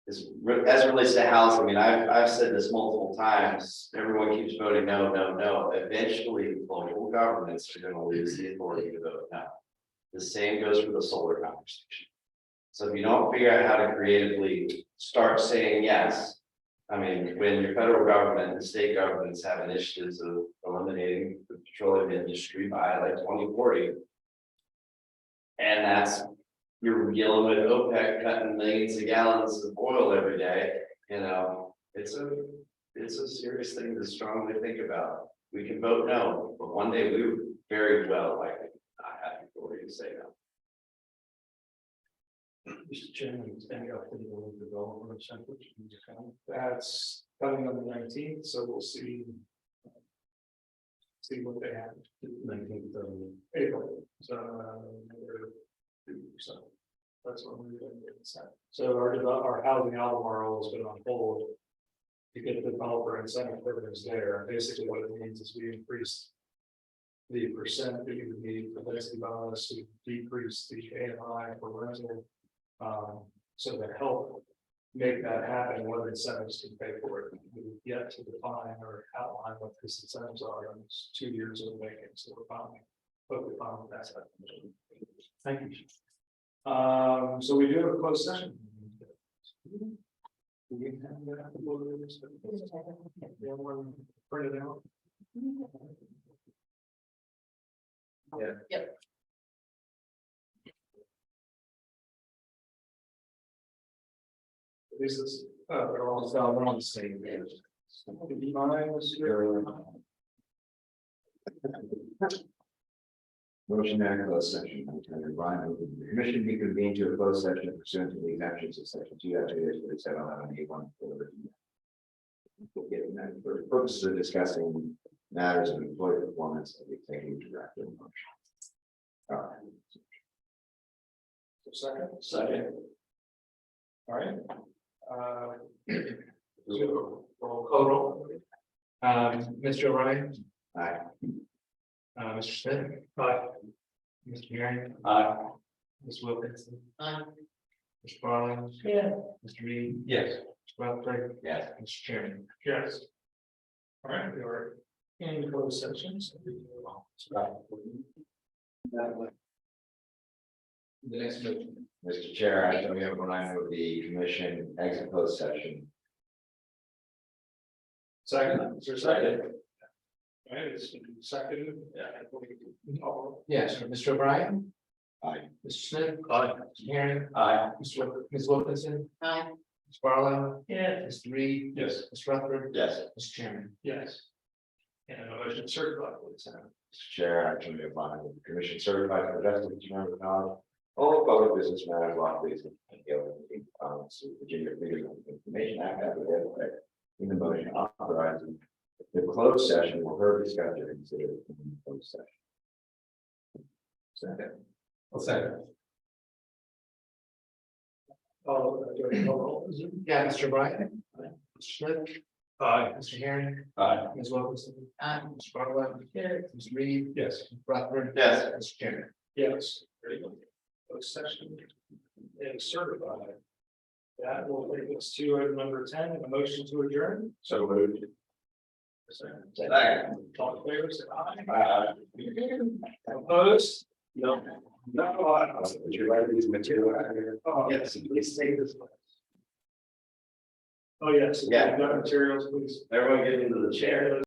As it relates to housing, I mean, I've said this multiple times, everyone keeps voting no, no, no. Eventually, local governments are going to lose the authority to vote no. The same goes for the solar conversation. So if you don't figure out how to creatively start saying yes, I mean, when your federal government and state governments have initiatives of eliminating the petroleum industry by like 2040, and that's you're dealing with OPEC cutting millions of gallons of oil every day, you know, it's a serious thing to strongly think about. We can vote no, but one day we would very well likely not have the authority to say no. Mr. Chairman, standing up for the development center. That's coming on the 19th, so we'll see what they have. 19th of April. So that's what we're doing. So our housing Albemarle has been on hold to get the developer incentive programs there. Basically, what it means is we increased the percent that you would need for density bonus to decrease the AMI for rental. So to help make that happen, what incentives can pay for it. We've yet to define or outline what these incentives are. And it's 2 years of making, so we're finally hopefully finally that's that. Thank you. So we do have a closed session. We have that. Everyone print it out. Yeah. Yep. This is, we're all on the same page. Motion to enter closed session. The commission be convened to a closed session pursuant to the exemptions of section 2.2.47.11A1. For purposes of discussing matters of employee performance of the executive director. All right. Second. All right. Roll call. Mr. O'Brien. Aye. Mr. Smith. Aye. Mr. Marion. Aye. Ms. Wilkinson. Aye. Mr. Barling. Yeah. Mr. Reed. Yes. Mr. Rutherford. Yes. Mr. Chairman. Yes. All right, we are in closed sessions. The next motion. Mr. Chair, I don't have one with the commission exit closed session. Second, is there a second? All right, it's second. Yes, Mr. O'Brien. Aye. Mr. Smith. Aye. Mr. Herring. Aye. Ms. Wilkinson. Aye. Ms. Barlow. Yeah, Mr. Reed. Yes. Mr. Rutherford. Yes. Mr. Chairman. Yes. And a motion certified, please. Mr. Chair, I turn to find the commission certified for justice, determined of knowledge. All public business matters, localities, and Virginia Freedom of Information Act, affidavit in the motion authorizing the closed session will heard discussed and considered in the closed session. Second. I'll second. Oh, do we roll? Yeah, Mr. O'Brien. Mr. Smith. Aye. Mr. Herring. Aye. Ms. Wilkinson. Aye. Mr. Barlow. Mr. Reed. Yes. Mr. Rutherford. Yes. Mr. Chairman. Yes. Very good. Closed session is certified. That will take us to item number 10, a motion to adjourn. So moved. Second. Second. All in favor, say aye. Opposed? No. No. Would you like these material? Oh, Yes, please take this. Oh, yes. Yeah. Got materials, please. Everyone get into the chair.